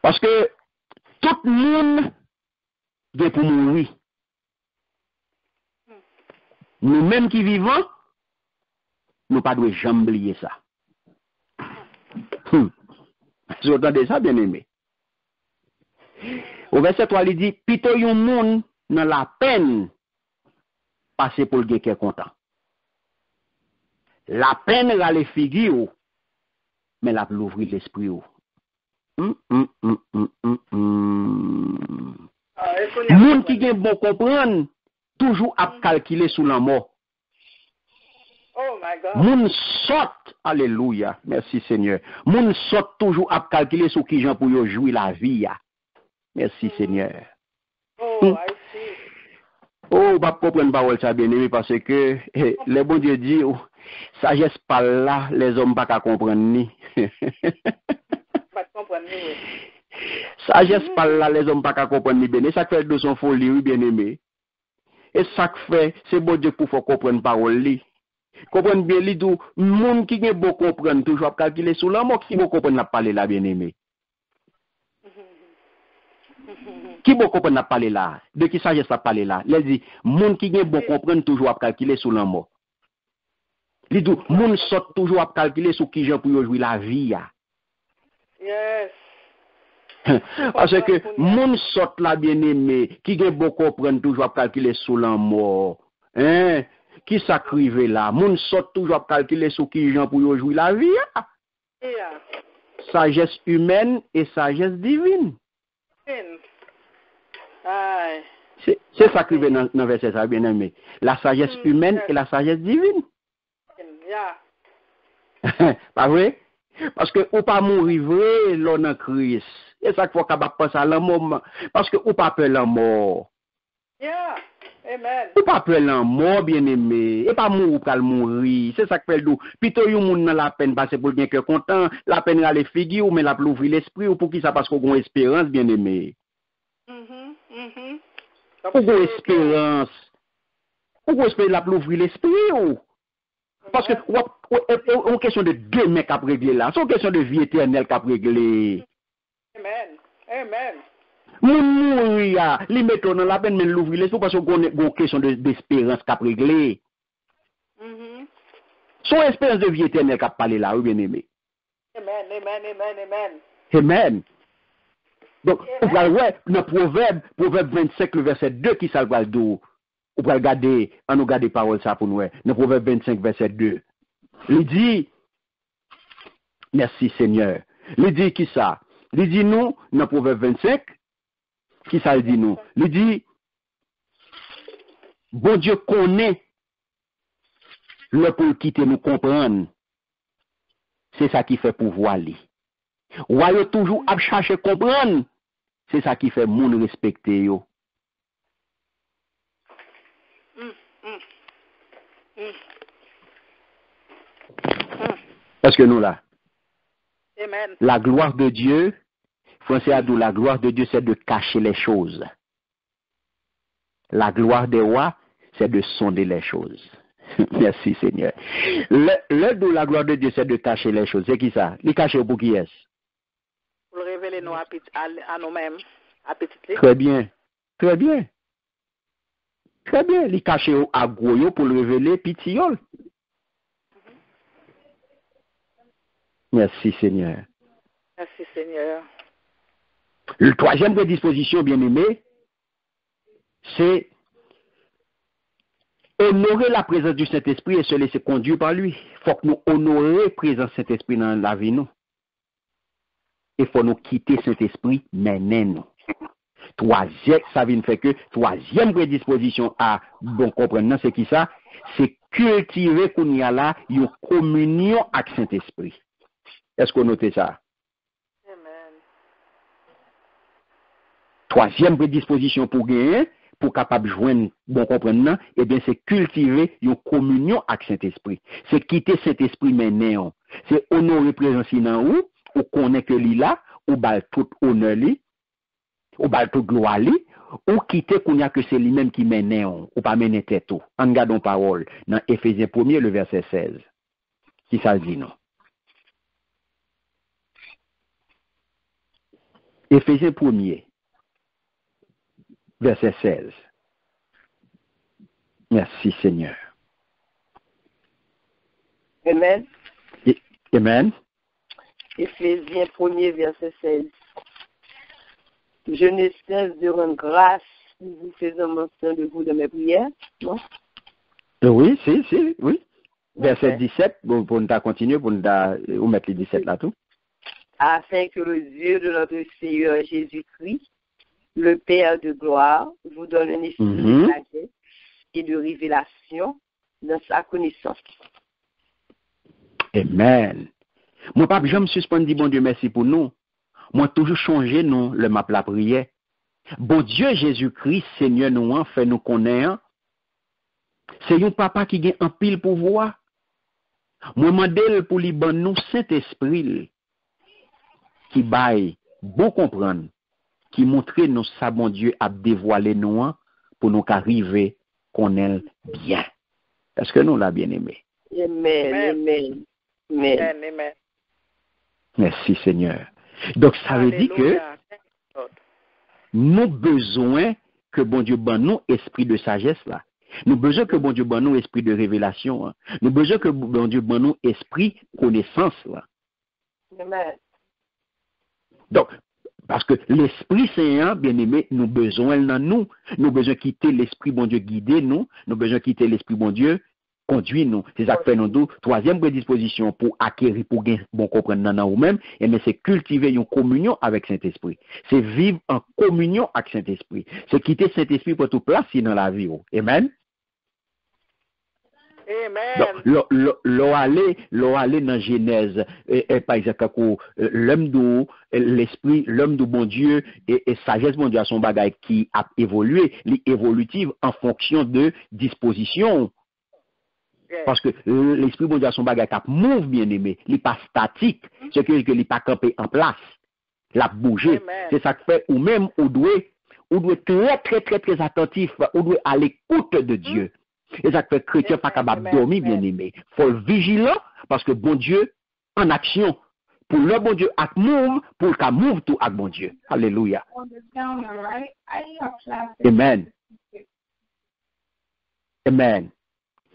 [SPEAKER 1] Parce que tout le monde vient pour mourir. Nous-mêmes qui vivons, nous pas devons jamais oublier ça. Vous entendez ça, bien aimé? Au verset 3, il dit, plutôt yon monde dans la peine, passer pour le gars qui est content. La peine va les figures, mais la l'ouvrir l'esprit. Monde qui gen bon comprendre, toujours à calculer sous la mort.
[SPEAKER 2] Oh my God.
[SPEAKER 1] Moun sort, alléluia, merci Seigneur. Moun sort toujours à calculer sur qui gens pour yo jouir la vie. Merci Seigneur.
[SPEAKER 2] Oh, I see.
[SPEAKER 1] Oh, pas comprendre parole ça bien aimé parce que le bon Dieu dit sagesse par là, les hommes pas qu'à comprendre ni.
[SPEAKER 2] Pas de comprendre ni.
[SPEAKER 1] Sagesse par là, les hommes pas qu'à comprendre ni bien. Et ça fait de son folie, oui, bien aimé. Et ça fait, c'est bon Dieu pour faire comprendre parole li. Comprendre bien li tout, monde qui est beau comprendre toujours à calculer sur la mort qui beau comprendre la parler là bien aimé. Qui bon comprendre n'a parlé là? De qui sagesse a parlé là? Il dit, monde qui gen bon comprendre toujours à calculer sur l'amour. Il dit, monde sort toujours à calculer sur qui gens pour jouer la vie.
[SPEAKER 2] Yes.
[SPEAKER 1] Parce que monde sort là bien aimé, qui gen bon comprendre toujours à calculer sur l'amour. Hein? Qui s'acrive là? Monde sort toujours à calculer sur qui gens pour jouer la vie.
[SPEAKER 2] Yeah.
[SPEAKER 1] Sagesse humaine et sagesse divine. C'est ça qui vient dans le verset, ça bien aimé. La sagesse humaine et la sagesse divine. Pas vrai? Parce que ou pas mourir vrai, l'on en Christ. Et ça qu'il faut qu'on pense à la mort. Parce que ou pas peur la mort.
[SPEAKER 2] Yeah. Amen.
[SPEAKER 1] Ou pas peur la mort, bien aimé. Et pas mourir pour mourir. C'est ça qui fait d'où. Plutôt yon moun dans la peine passer pour bien que content, la peine à les figures ou mais la ouvrir l'esprit ou pour qui ça parce qu'on a espérance, bien aimé. Ou gon espérance. Ou gon espérance la ouvrir l'esprit ou. Parce que on question de deux mecs à régler là. C'est une question de vie éternelle qu'à régler.
[SPEAKER 2] Amen. Amen.
[SPEAKER 1] Moun mourir, li metton dans la peine mais l'ouvrir l'esprit parce qu'on a une question d'espérance qu'à régler. Son espérance de vie éternelle qu'à parler là, ou bien aimé.
[SPEAKER 2] Amen, amen, amen, amen.
[SPEAKER 1] Amen. Donc, on va voir dans Proverbe 25, le verset 2 qui ça va le dos. On va regarder, on nous garder parole ça pour nous. Dans Proverbe 25, verset 2. Il dit, merci Seigneur. Il dit qui ça? Il dit nous, dans Proverbe 25, qui ça il dit nous? Il dit, bon Dieu connaît le pour quitter nous comprendre. C'est ça qui fait pouvoir lui. Ou a toujours à chercher comprendre. C'est ça qui fait moun respecter yo. Est-ce que nous là?
[SPEAKER 2] Amen.
[SPEAKER 1] La gloire de Dieu, Français a dit la gloire de Dieu c'est de cacher les choses. La gloire des rois c'est de sonder les choses. Merci Seigneur. Le de la gloire de Dieu c'est de cacher les choses. C'est qui ça? Il cache pour qui est-ce?
[SPEAKER 2] Pour révéler nous à nous-mêmes, à petit.
[SPEAKER 1] Très bien. Très bien. Très bien. Il cache à gros pour le révéler petit. Merci Seigneur.
[SPEAKER 2] Merci Seigneur.
[SPEAKER 1] Le troisième prédisposition, bien aimé, c'est honorer la présence du Saint-Esprit et se laisser conduire par lui. Il faut que nous honorions la présence du Saint-Esprit dans la vie. Il faut nous quitter Saint-Esprit maintenant. Troisième, ça vient faire que troisième prédisposition à bon comprendre, c'est qui ça? C'est cultiver qu'on y a là une communion avec Saint-Esprit. Est-ce qu'on note ça?
[SPEAKER 2] Amen.
[SPEAKER 1] Troisième prédisposition pour gagner, pour capable joindre bon comprendre, eh bien c'est cultiver une communion avec Saint-Esprit. C'est quitter Saint-Esprit maintenant. C'est honorer présence dans ou connaît que lui là, ou bal tout honneur li, ou bal tout gloire li, ou quitter qu'on y a que c'est lui-même qui mène ou pas mener tête tout. En gardant parole dans Éphésiens 1er le verset 16. Qui ça dit non? Éphésiens 1er verset 16. Merci Seigneur.
[SPEAKER 3] Amen.
[SPEAKER 1] Amen.
[SPEAKER 3] Éphésiens 1er verset 16. Je ne cesse de rendre grâce en vous faisant mention de vous de mes prières. Non?
[SPEAKER 1] Oui, oui. Verset 17, bon, pour nous continuer, pour nous mettre les 17 là tout.
[SPEAKER 3] Afin que le Dieu de notre Seigneur Jésus-Christ, le Père de gloire, vous donne un esprit de sagesse et de révélation dans sa connaissance.
[SPEAKER 1] Amen. Moi, pas jamais suspendu, bon Dieu, merci pour nous. Moi, toujours changé, non, le map la prière. Bon Dieu, Jésus-Christ, Seigneur, nous, fait nous connaître. C'est un papa qui a un pile pouvoir. Moi, mandel pour lui ban nous Saint-Esprit, qui baille, bon comprendre, qui montre nous ça, bon Dieu, a dévoilé nous, pour nous arriver connaître bien. Est-ce que nous l'a bien aimé?
[SPEAKER 3] Amen.
[SPEAKER 1] Merci Seigneur. Donc ça veut dire que nous besoin que bon Dieu ban nous esprit de sagesse là. Nous besoin que bon Dieu ban nous esprit de révélation. Hein. Nous besoin que bon Dieu ban nous esprit connaissance là.
[SPEAKER 3] Amen.
[SPEAKER 1] Donc, parce que l'Esprit Saint, bien aimé, nous besoin dans nous. Nous besoin quitter l'Esprit bon Dieu guider nous. Nous besoin quitter l'Esprit bon Dieu conduire nous. C'est ça que fait nous. Troisième prédisposition pour acquérir, pour bon comprendre dans nous-mêmes, c'est cultiver une communion avec Saint-Esprit. C'est vivre en communion avec Saint-Esprit. C'est quitter Saint-Esprit pour tout placer dans la vie. Amen.
[SPEAKER 2] Amen.
[SPEAKER 1] L'eau aller dans Genèse, par exemple, l'homme d'eau, l'esprit, l'homme de bon Dieu et sagesse bon Dieu à son bagage qui a évolué, l'évolutive en fonction de disposition. Parce que l'esprit bon Dieu à son bagage a move bien aimé, il n'est pas statique, ce qui veut dire qu'il n'est pas campé en place, il a bougé. C'est ça que fait, ou même, on doit très attentif, on doit à l'écoute de Dieu. Et ça fait chrétien pas capable de dormir, bien aimé. Il faut être vigilant parce que bon Dieu en action. Pour le bon Dieu à move, pour qu'il move tout avec bon Dieu. Alléluia. Amen. Amen.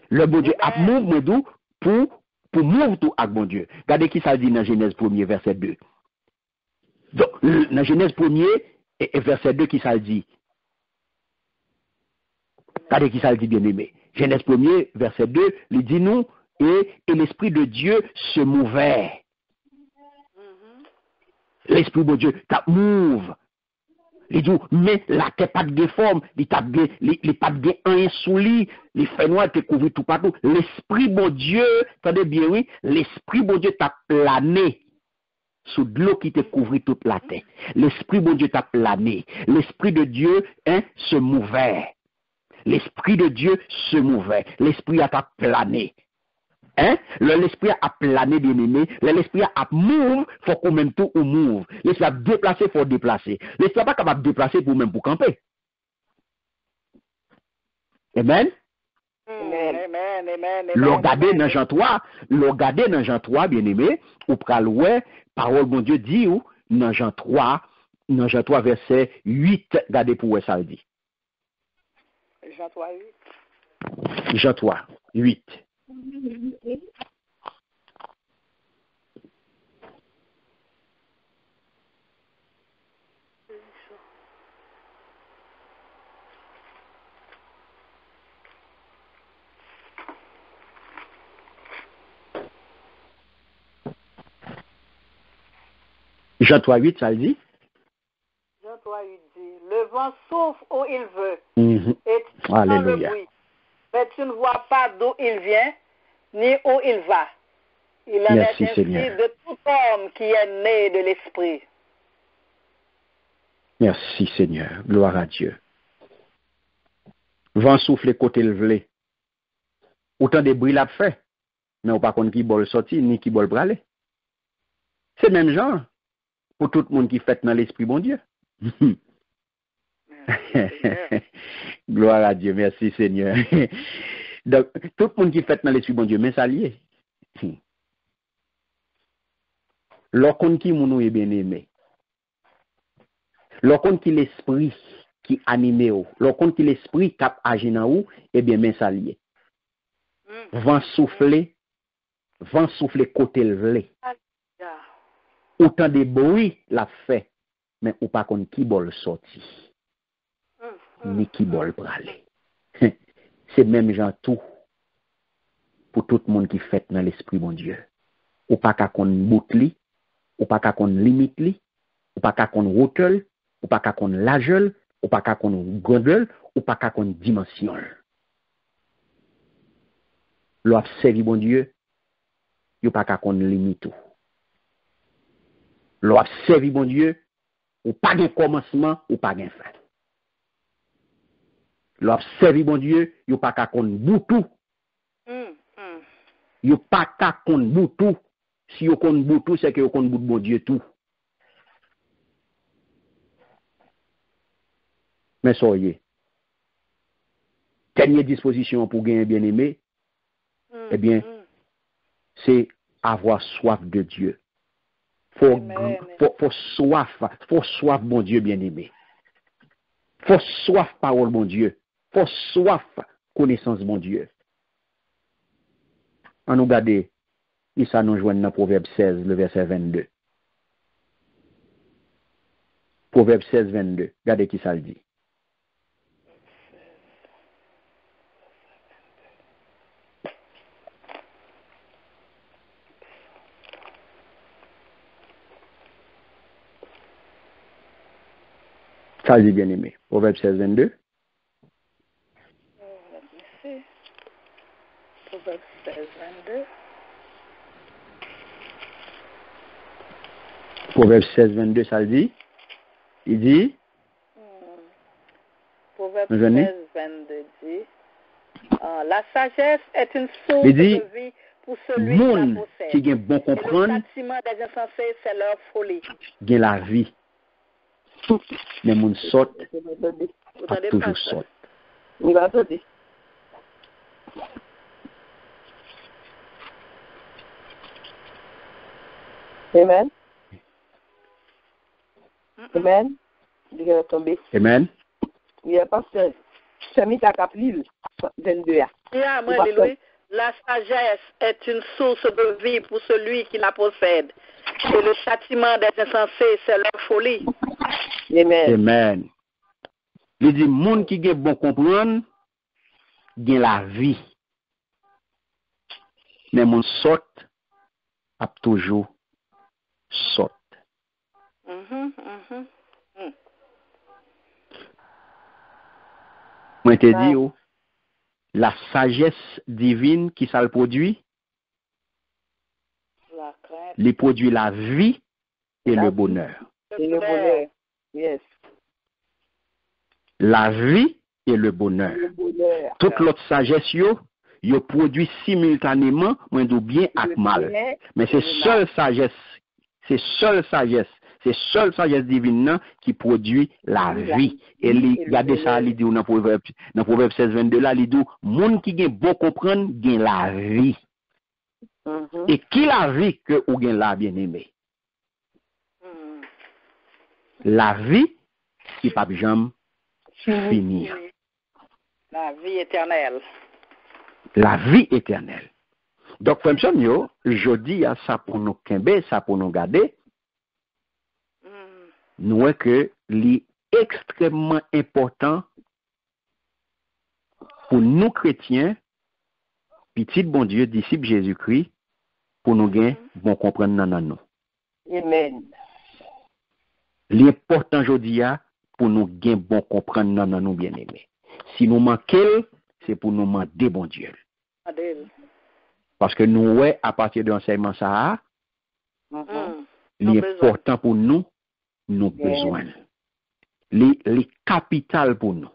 [SPEAKER 1] Le bon Dieu à move pour move tout avec bon Dieu. Regardez qui ça dit dans Genèse 1er, verset 2. Donc, dans Genèse 1er, et verset 2, qui ça dit? Regardez qui ça dit, bien aimé. Genèse 1er, verset 2, il dit nous, et l'Esprit de Dieu se mouvait. L'Esprit de Dieu t'a move. Il dit, mais la tête pas de forme, il pas de un sous lit, les fait noir te couvert tout partout. L'Esprit de Dieu, attendez bien, oui, l'Esprit de Dieu t'a plané sous de l'eau qui te couvrit toute la tête. L'Esprit de Dieu t'a plané. L'Esprit de Dieu se mouvait. L'Esprit de Dieu se mouvait. L'Esprit a plané. L'Esprit a plané, bien aimé. L'Esprit a move, il faut qu'on même tout ou move. L'Esprit a déplacé, il faut déplacer. L'Esprit n'est pas capable de déplacer pour même pour camper. Amen. Regardez dans Jean 3, bien aimé, ou pral ouais, parole bon Dieu dit ou dans Jean 3 verset 8, regardez pour où ça dit.
[SPEAKER 2] Jean 3, 8.
[SPEAKER 1] Jean 3, 8. Jean 3, 8, ça le dit?
[SPEAKER 2] Jean 3, 8 dit, le vent souffle où il veut, et tu
[SPEAKER 1] entends
[SPEAKER 2] le bruit, mais tu ne vois pas d'où il vient, ni où il va. Il en est ainsi Seigneur. De tout homme qui est né de l'Esprit.
[SPEAKER 1] Merci Seigneur, gloire à Dieu. Vent souffle côté le vlé. Autant de bruit l'a fait, mais on pas contre qui bol sorti, ni qui bol praler. C'est même genre. Pour tout le monde qui fait dans l'esprit bon Dieu. Gloire à Dieu, merci Seigneur. Donc, tout le monde qui fait dans l'esprit bon Dieu, mais ça lié. L'ocon qui mounou est bien aimé. L'ocon qui l'esprit qui anime ou. L'ocon qui l'esprit qui agit dans ou, eh bien, mais ça lié. Vent souffler côté le vlé. Autant de bruit l'a fait, mais ou pas qu'on qui bol sorti, ni qui bol praler. C'est même genre tout pour tout le monde qui fait dans l'esprit bon Dieu. Ou pas qu'on bout li, ou pas qu'on limite li, ou pas qu'on hauteur, ou pas qu'on largeur, ou pas qu'on grandeur, ou pas qu'on dimension. L'observer bon Dieu, ou pas qu'on limite tout. L'observer bon Dieu, ou pas de commencement, ou pas de fin. L'observer bon Dieu, ou pas qu'on boutou. Ou pas qu'on boutou. Si vous compte boutou, c'est que vous compte bout bon Dieu tout. Mais soyez. Dernière disposition pour gagner bien aimé, eh bien, c'est avoir soif de Dieu. Faut soif bon Dieu bien aimé. Faut soif parole mon Dieu. Faut soif connaissance mon Dieu. On nous garde, il ça nous joint dans Proverbe 16, le verset 22. Proverbe 16, 22. Regardez qui ça le dit. Ça dit bien aimé. Proverbe 16, 22.
[SPEAKER 2] Proverbe 16, 22.
[SPEAKER 1] Proverbe 16, 22, ça le dit. Il dit.
[SPEAKER 2] Proverbe 16, 22 dit. La sagesse est une source de vie pour celui qui la possède.
[SPEAKER 1] Qui a bon comprendre.
[SPEAKER 2] Le châtiment des insensés, c'est leur folie.
[SPEAKER 1] Gain la vie. Mais mon saute, a toujours saute.
[SPEAKER 3] Il va sauter. Amen. Amen. Il va tomber.
[SPEAKER 1] Amen.
[SPEAKER 3] Il a pas fait. C'est mis à Caplil, 22.
[SPEAKER 2] La sagesse est une source de vie pour celui qui la possède. Et le châtiment des insensés, c'est leur folie.
[SPEAKER 3] Amen.
[SPEAKER 1] Amen. Il dit, monde qui a bon comprendre, gagne la vie. Mais mon saute, a toujours saute. Moi, te dis, la sagesse divine qui ça le produit, il produit la vie et le bonheur.
[SPEAKER 3] Et le bonheur. Yes.
[SPEAKER 1] La vie et le bonheur. Toute l'autre sagesse, yo produit simultanément, moins ou bien avec mal. Mais c'est seule sagesse divine qui produit la vie. Et regardez ça, il dit dans Proverbe 16, 22 là, il dit, monde qui gagne bon comprendre, gagne la vie. Et qui la vie que ou gagne la bien aimé? La vie qui pas jamais finir.
[SPEAKER 2] La vie éternelle.
[SPEAKER 1] La vie éternelle. Donc, frère yo, je dis à ça pour nous kembe, ça pour nous garder. Nous voyons que c'est extrêmement important pour nous chrétiens, petit bon Dieu, disciples Jésus-Christ, pour nous gagner, bon comprendre nan nous.
[SPEAKER 3] Amen.
[SPEAKER 1] L'important aujourd'hui, pour nous gagner, bon comprendre nan nous bien aimés. Si nous manquons, c'est pour nous demander bon Dieu. Parce que nous, ouais, à partir de l'enseignement ça, l'important pour nous, nos besoins. Les capitales pour nous.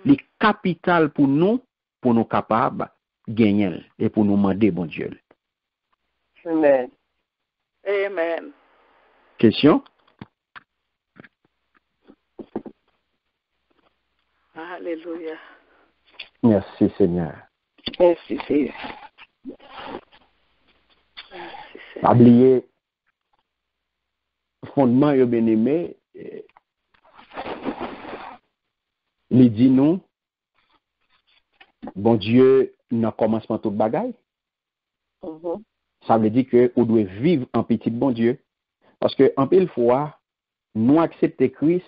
[SPEAKER 1] Les capitales pour nous capables de gagner et pour nous demander bon Dieu.
[SPEAKER 3] Amen.
[SPEAKER 2] Amen.
[SPEAKER 1] Question?
[SPEAKER 2] Alléluia.
[SPEAKER 1] Merci Seigneur.
[SPEAKER 3] Merci Seigneur.
[SPEAKER 1] Pas oublier fondement yo bien aimé, il dit nous, bon Dieu, n'a commencement toute bagaille. Ça veut dire que on doit vivre en petit bon Dieu. Parce que en pile fois, nous acceptons Christ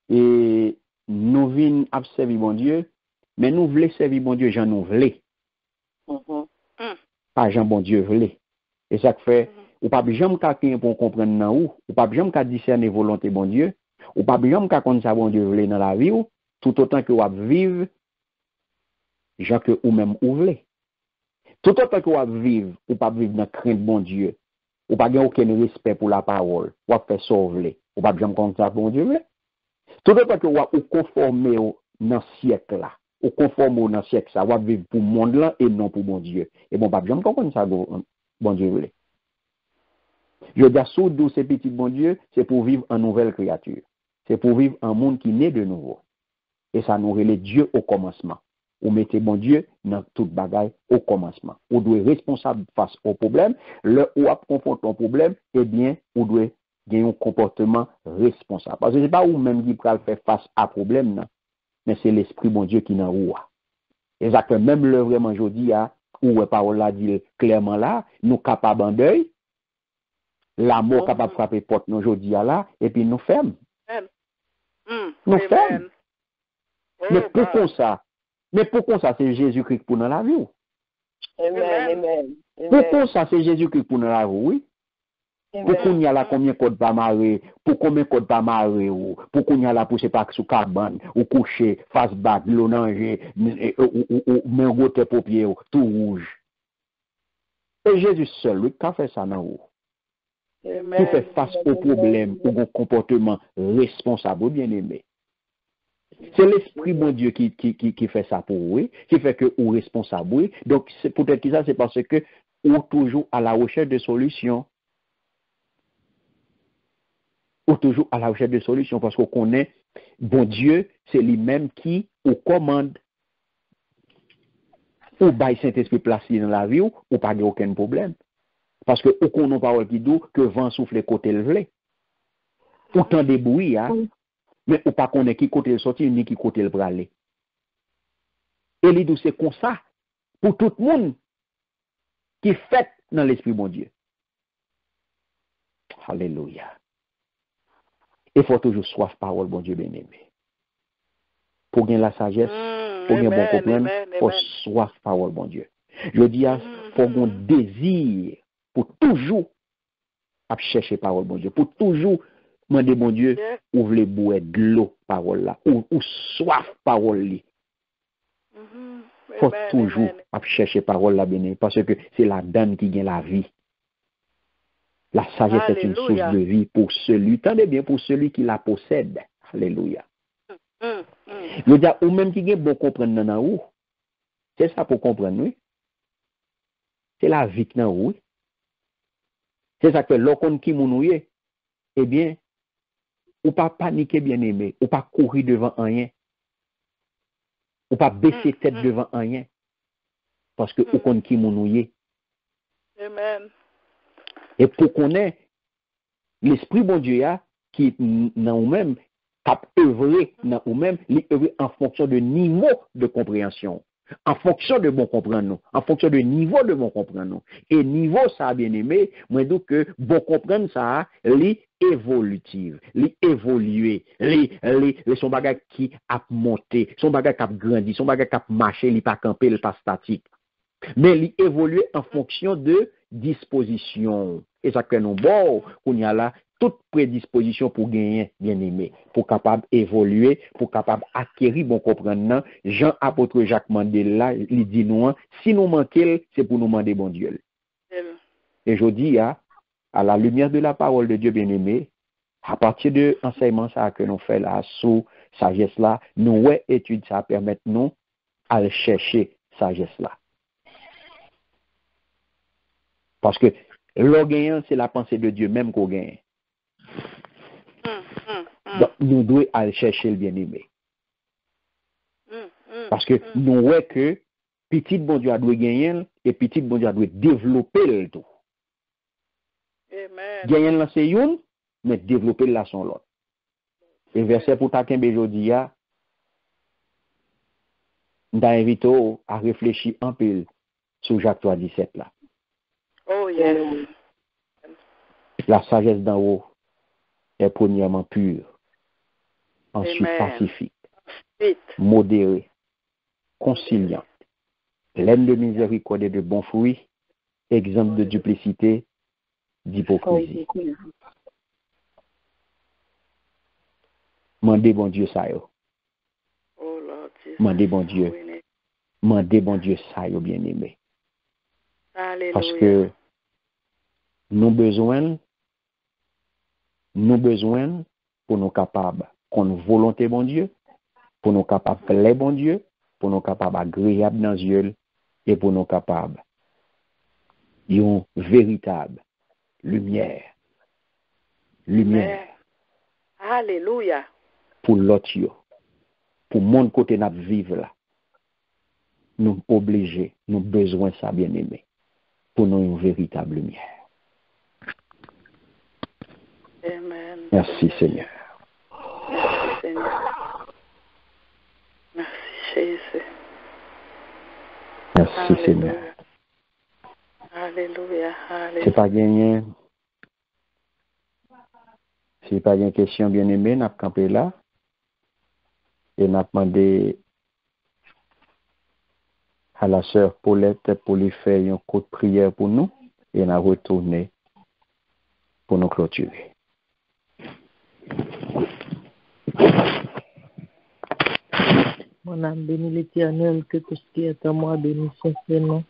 [SPEAKER 1] et nous venons à servir bon Dieu, mais nous voulons servir bon Dieu, j'en nous voulons. Pas Jean bon Dieu voulait. Et ça fait, ou pas jamais quelqu'un pour comprendre nan ou pas jamais discerner volonté bon Dieu, ou pas jamais connaître ça bon Dieu voulait dans la vie ou tout autant que vous vivre gens que ou même ou voulez. Tout autant que vous vivre ou pas vivre dans crainte bon Dieu, ou pas avoir aucun respect pour la parole, ou faire sauver, ou pas jamais connaître ça bon Dieu voulait. Tout autant que vous conformer dans siècle là, ou conformer dans siècle ça, vous vivre pour monde là et non pour bon Dieu. Et bon pas jamais comprendre ça bon Dieu voulait. Je dis sous d'où ces petits bon Dieu, c'est pour vivre en nouvelle créature. C'est pour vivre un monde qui naît de nouveau. Et ça nous relève Dieu au commencement. Ou mettez bon Dieu dans toute bagaille au commencement. Ou doit être responsable face au problème. Le ou à confronter un problème, eh bien, ou doit gagne un comportement responsable. Parce que c'est pas ou même qui peut faire face à problème, non, mais c'est l'esprit bon Dieu qui n'en roue. Exactement, même le vraiment aujourd'hui, où la parole là dit clairement là, nous capables en deuil, la mort capable de frapper porte nous aujourd'hui là, et puis nous ferme. Nous ferme. Mais pourquoi ça? Mais pourquoi ça c'est Jésus-Christ pour nous la vie?
[SPEAKER 3] Amen.
[SPEAKER 1] Pourquoi ça c'est Jésus-Christ pour nous la vie? Oui. Pour qu'on y a là combien code pas marrer, pour combien code pas marrer ou pour qu'on y a là pour c'est pas sous carbone ou coucher face bas l'eau nanger ou main gote paupier tout rouge. Et Jésus seul lui qui a fait ça dans vous. Qui fait face au problème ou au comportement responsable bien-aimé. C'est l'esprit bon Dieu qui fait ça pour vous, qui fait que vous responsable. Oui. Donc c'est peut-être que ça c'est parce que ou toujours à la recherche de solutions. Ou toujours à la recherche de solutions parce qu'on connaît, bon Dieu, c'est lui-même qui ou commande ou bail Saint-Esprit placé dans la vie ou pas de aucun problème. Parce que ou qu'on n'a parole qui dit que vent souffle côté le vle. Autant de bruit, mais ou pas connaît qui côté le sortir ni qui côté le braler. Et lui dit c'est comme ça pour tout le monde qui fait dans l'esprit bon Dieu. Alléluia. Il faut toujours soif parole, bon Dieu bien-aimé. Pour gagner la sagesse, pour gagner bon comprendre, il faut soif parole, bon Dieu. Je dis, il faut un désir pour toujours chercher parole, bon Dieu. Pour toujours demander, bon Dieu, ouvre les bouées de l'eau, parole là, ou soif parole là. Il faut toujours chercher parole là, bien-aimé, parce que c'est la donne qui gagne la vie. La sagesse est une source de vie pour celui, tendez bien, pour celui qui la possède. Alléluia. Je veux dire, ou même qui est bon comprendre dans où. C'est ça pour comprendre, oui. C'est la vie qui est où. C'est ça que l'on qui mounouye, eh bien, ou pas paniquer bien aimé, ou pas courir devant rien, ou pas baisser tête devant rien, parce que ou qu'on qui mounouye.
[SPEAKER 2] Amen.
[SPEAKER 1] Et pour qu'on ait l'esprit bon Dieu qui dans nous-mêmes, cap œuvrer dans nous-mêmes, œuvrer en fonction de niveau de compréhension, en fonction de bon comprendre, en fonction de niveau de bon comprendre. Et niveau ça bien aimé, moi dis que bon comprendre ça, li évolutive, li évoluer, li son bagage qui a monté, son bagage qui a grandi, son bagage qui a marché, li pas camper, li pas statique. Mais il évolue en fonction de disposition. Et ça que nous bon, qu'on y a là toute prédisposition pour gagner, bien aimé, pour capable évoluer, pour capable acquérir bon comprendre. Jean apôtre Jacques Mandela, il dit nous, si nous manquons, c'est pour nous demander bon Dieu. Et je dis à la lumière de la parole de Dieu bien aimé, à partir de l'enseignement ça que nous fait là sous sagesse là, nous études ça permettre nous à chercher sagesse là. Parce que le gagnant, c'est la pensée de Dieu même qu'on gagne. Donc, nous devons aller chercher le bien-aimé. Parce que nous voyons que petit bon Dieu doit gagner et petit bon Dieu doit développer le tout. Gagner là c'est une, mais développer là son l'autre. Et verset pour taquin aujourd'hui, nous invitons à réfléchir un peu sur Jacques 3,17 là.
[SPEAKER 2] Oh yes.
[SPEAKER 1] La sagesse d'en haut est premièrement pure, ensuite pacifique, modérée, conciliante, pleine de miséricorde et de bons fruits, exempte de duplicité, d'hypocrisie. Mandez bon Dieu ça yo. Mandez bon Dieu. Mandez bon Dieu ça yo bien aimé. Parce que nous besoin pour nous capables qu'on volonté bon Dieu, pour nous capables plaire bon Dieu, pour nous capables agréable dans les yeux et pour nous capables une véritable lumière.
[SPEAKER 2] Alléluia.
[SPEAKER 1] Pour l'autre, pour mon côté n'a vivre là. Nous obligés, nous besoin ça bien aimé pour nous une véritable lumière. Merci, Seigneur.
[SPEAKER 2] Merci, Seigneur. Merci, Jésus.
[SPEAKER 1] Merci,
[SPEAKER 2] Alléluia.
[SPEAKER 1] Seigneur.
[SPEAKER 2] Alléluia. Alléluia.
[SPEAKER 1] C'est pas gagné. Si pas une question bien aimée, n'a campé là et n'a demandé à la sœur Paulette pour lui faire une courte prière pour nous et n'a retourné pour nous clôturer.
[SPEAKER 4] Mon âme bénit l'Éternel, que tout ce qui est en moi bénisse son nom.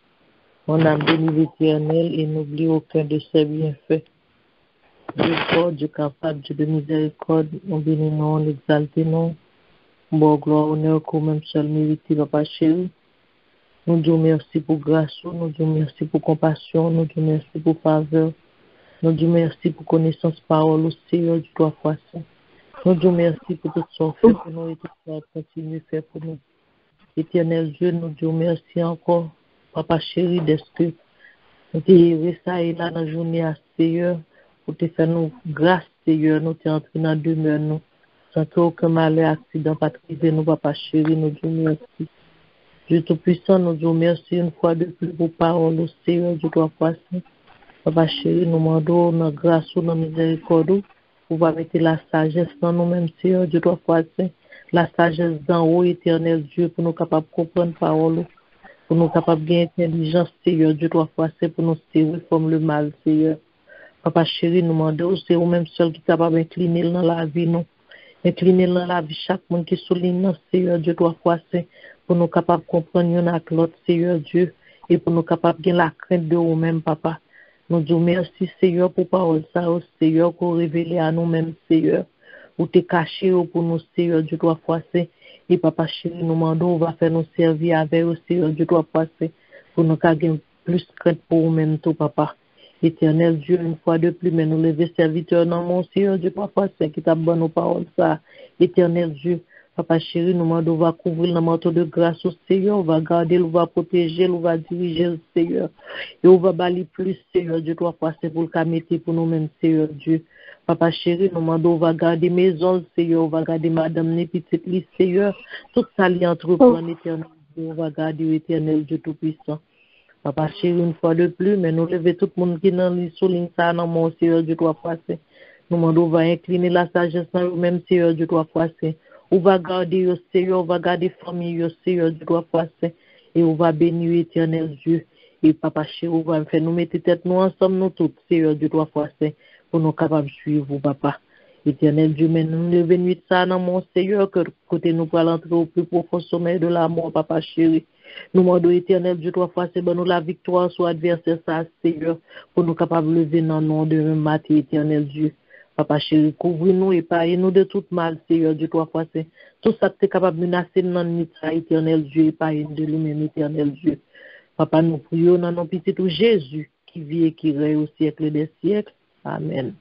[SPEAKER 4] Mon âme bénit l'Éternel et n'oublie aucun de ses bienfaits. Dieu fort, Dieu capable, Dieu de miséricorde, on bénit nous, on exalte nous. Bon, gloire, honneur, qu'on même seul mérité, papa chéri. Nous disons merci pour grâce, nous disons merci pour compassion, nous disons merci pour faveur. Nous disons merci pour connaissance parole au Seigneur du 3 fois saint. Nous disons merci pour tout ce qu'on fait pour nous et tout ce qu'on continue à faire pour nous. Éternel Dieu, nous disons merci encore, papa chéri, d'est-ce que nous t'es ça et là dans la journée à Seigneur, pour te faire nous grâce, Seigneur, nous t'es entré dans demeure, nous, sans qu'aucun malheur, accident, pas privé, nous, papa chéri, nous disons merci. Dieu Tout-Puissant, nous disons merci une fois de plus pour parole au Seigneur du 3 fois saint. Papa chéri, nous demandons notre grâce ou notre miséricorde pour mettre la sagesse dans nous-mêmes, Seigneur Dieu 3 fois saint. La sagesse d'en haut, éternel Dieu, pour nous capables de comprendre la parole, pour nous capables de gagner intelligence, Seigneur Dieu 3 fois saint, pour nous servir comme le mal, Seigneur. Papa chéri, nous demandons, c'est vous-même seul qui est capable d'incliner dans la vie, nous. Incliner dans la vie chaque monde qui souligne, Seigneur Dieu 3 fois saint, pour nous capables de comprendre l'un avec l'autre, Seigneur Dieu, et pour nous capables de gagner la crainte de vous-même, Papa. Nous disons merci, Seigneur, pour parole ça, Seigneur, pour révéler à nous-mêmes, Seigneur, pour te cacher pour nous, Seigneur, du 3 fois saint. Et Papa chéri, nous demandons, on va faire nous servir avec au Seigneur, du 3 fois saint, pour nous gagner plus crainte pour nous-mêmes, tout, Papa. Éternel Dieu, une fois de plus, mais nous lever serviteurs dans mon Seigneur, du 3 fois saint, qui t'a bonne nos paroles ça. Éternel Dieu, Papa chéri, nous demandons, on va couvrir le manteau de grâce au Seigneur, on va garder, on va protéger, on va diriger le Seigneur. Et on va balayer plus, Seigneur Dieu, 3 fois, c'est pour le caméter pour nous-mêmes, Seigneur Dieu. Papa chéri, nous demandons, on va garder maison, Seigneur, on va garder madame, les petites listes, Seigneur. Tout ça, les entreprendre, éternel Dieu, on va garder l'éternel Dieu Tout-Puissant. Papa chéri, une fois de plus, mais nous lever tout le monde qui est dans les souligne ça, dans mon Seigneur Dieu, 3 fois, c'est. Nous demandons, on va incliner la sagesse dans nous-mêmes, Seigneur Dieu, 3 fois, c'est. On va garder au Seigneur, on va garder famille au Seigneur du 3 fois saint, et on va bénir l'éternel Dieu. Et Papa chéri, on va faire nous mettre tête nous ensemble, nous tous, Seigneur du 3 fois saint, pour nous capables de suivre vous, Papa. Éternel Dieu, mais nous levons nuit ça dans mon Seigneur, que côté nous pour entrer au plus profond sommeil de l'amour, Papa chéri. Nous demandons éternel Dieu 3 fois saint, ben nous la victoire sur adversaire, ça, Seigneur, pour nous capables de lever dans le nom de matin, éternel Dieu. Papa chéri, couvre-nous et épargne-nous de tout mal, Seigneur Dieu 3 fois saint. Tout ça que tu es capable de menacer dans le nuit, éternel Dieu, épargne de lui-même, éternel Dieu. Papa, nous prions dans nos petits tout Jésus, qui vit et qui règne au siècle des siècles. Amen.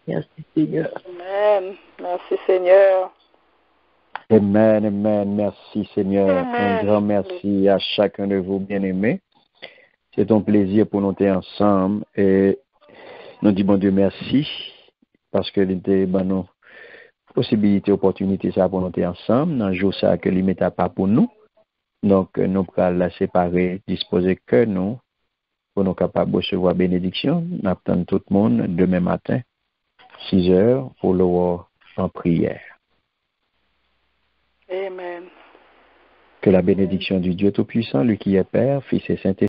[SPEAKER 4] Merci, Seigneur.
[SPEAKER 2] Amen. Merci, Seigneur.
[SPEAKER 1] Amen, amen. Merci, Seigneur.
[SPEAKER 2] Amen.
[SPEAKER 1] Un grand merci à chacun de vous, bien-aimés. C'est un plaisir pour nous être ensemble et nous disons, bon Dieu, merci. Parce que l'idée, nos possibilités, opportunités, ça pour nous être ensemble. Dans le jour, ça que limite pas pour nous. Donc, nous pourrons la séparer, disposer que nous, pour nous capables de recevoir bénédiction. Nous attendons tout le monde demain matin, 6 heures, pour le voir en prière.
[SPEAKER 2] Amen.
[SPEAKER 1] Que la bénédiction du Dieu Tout-Puissant, lui qui est Père, Fils et Saint-Esprit,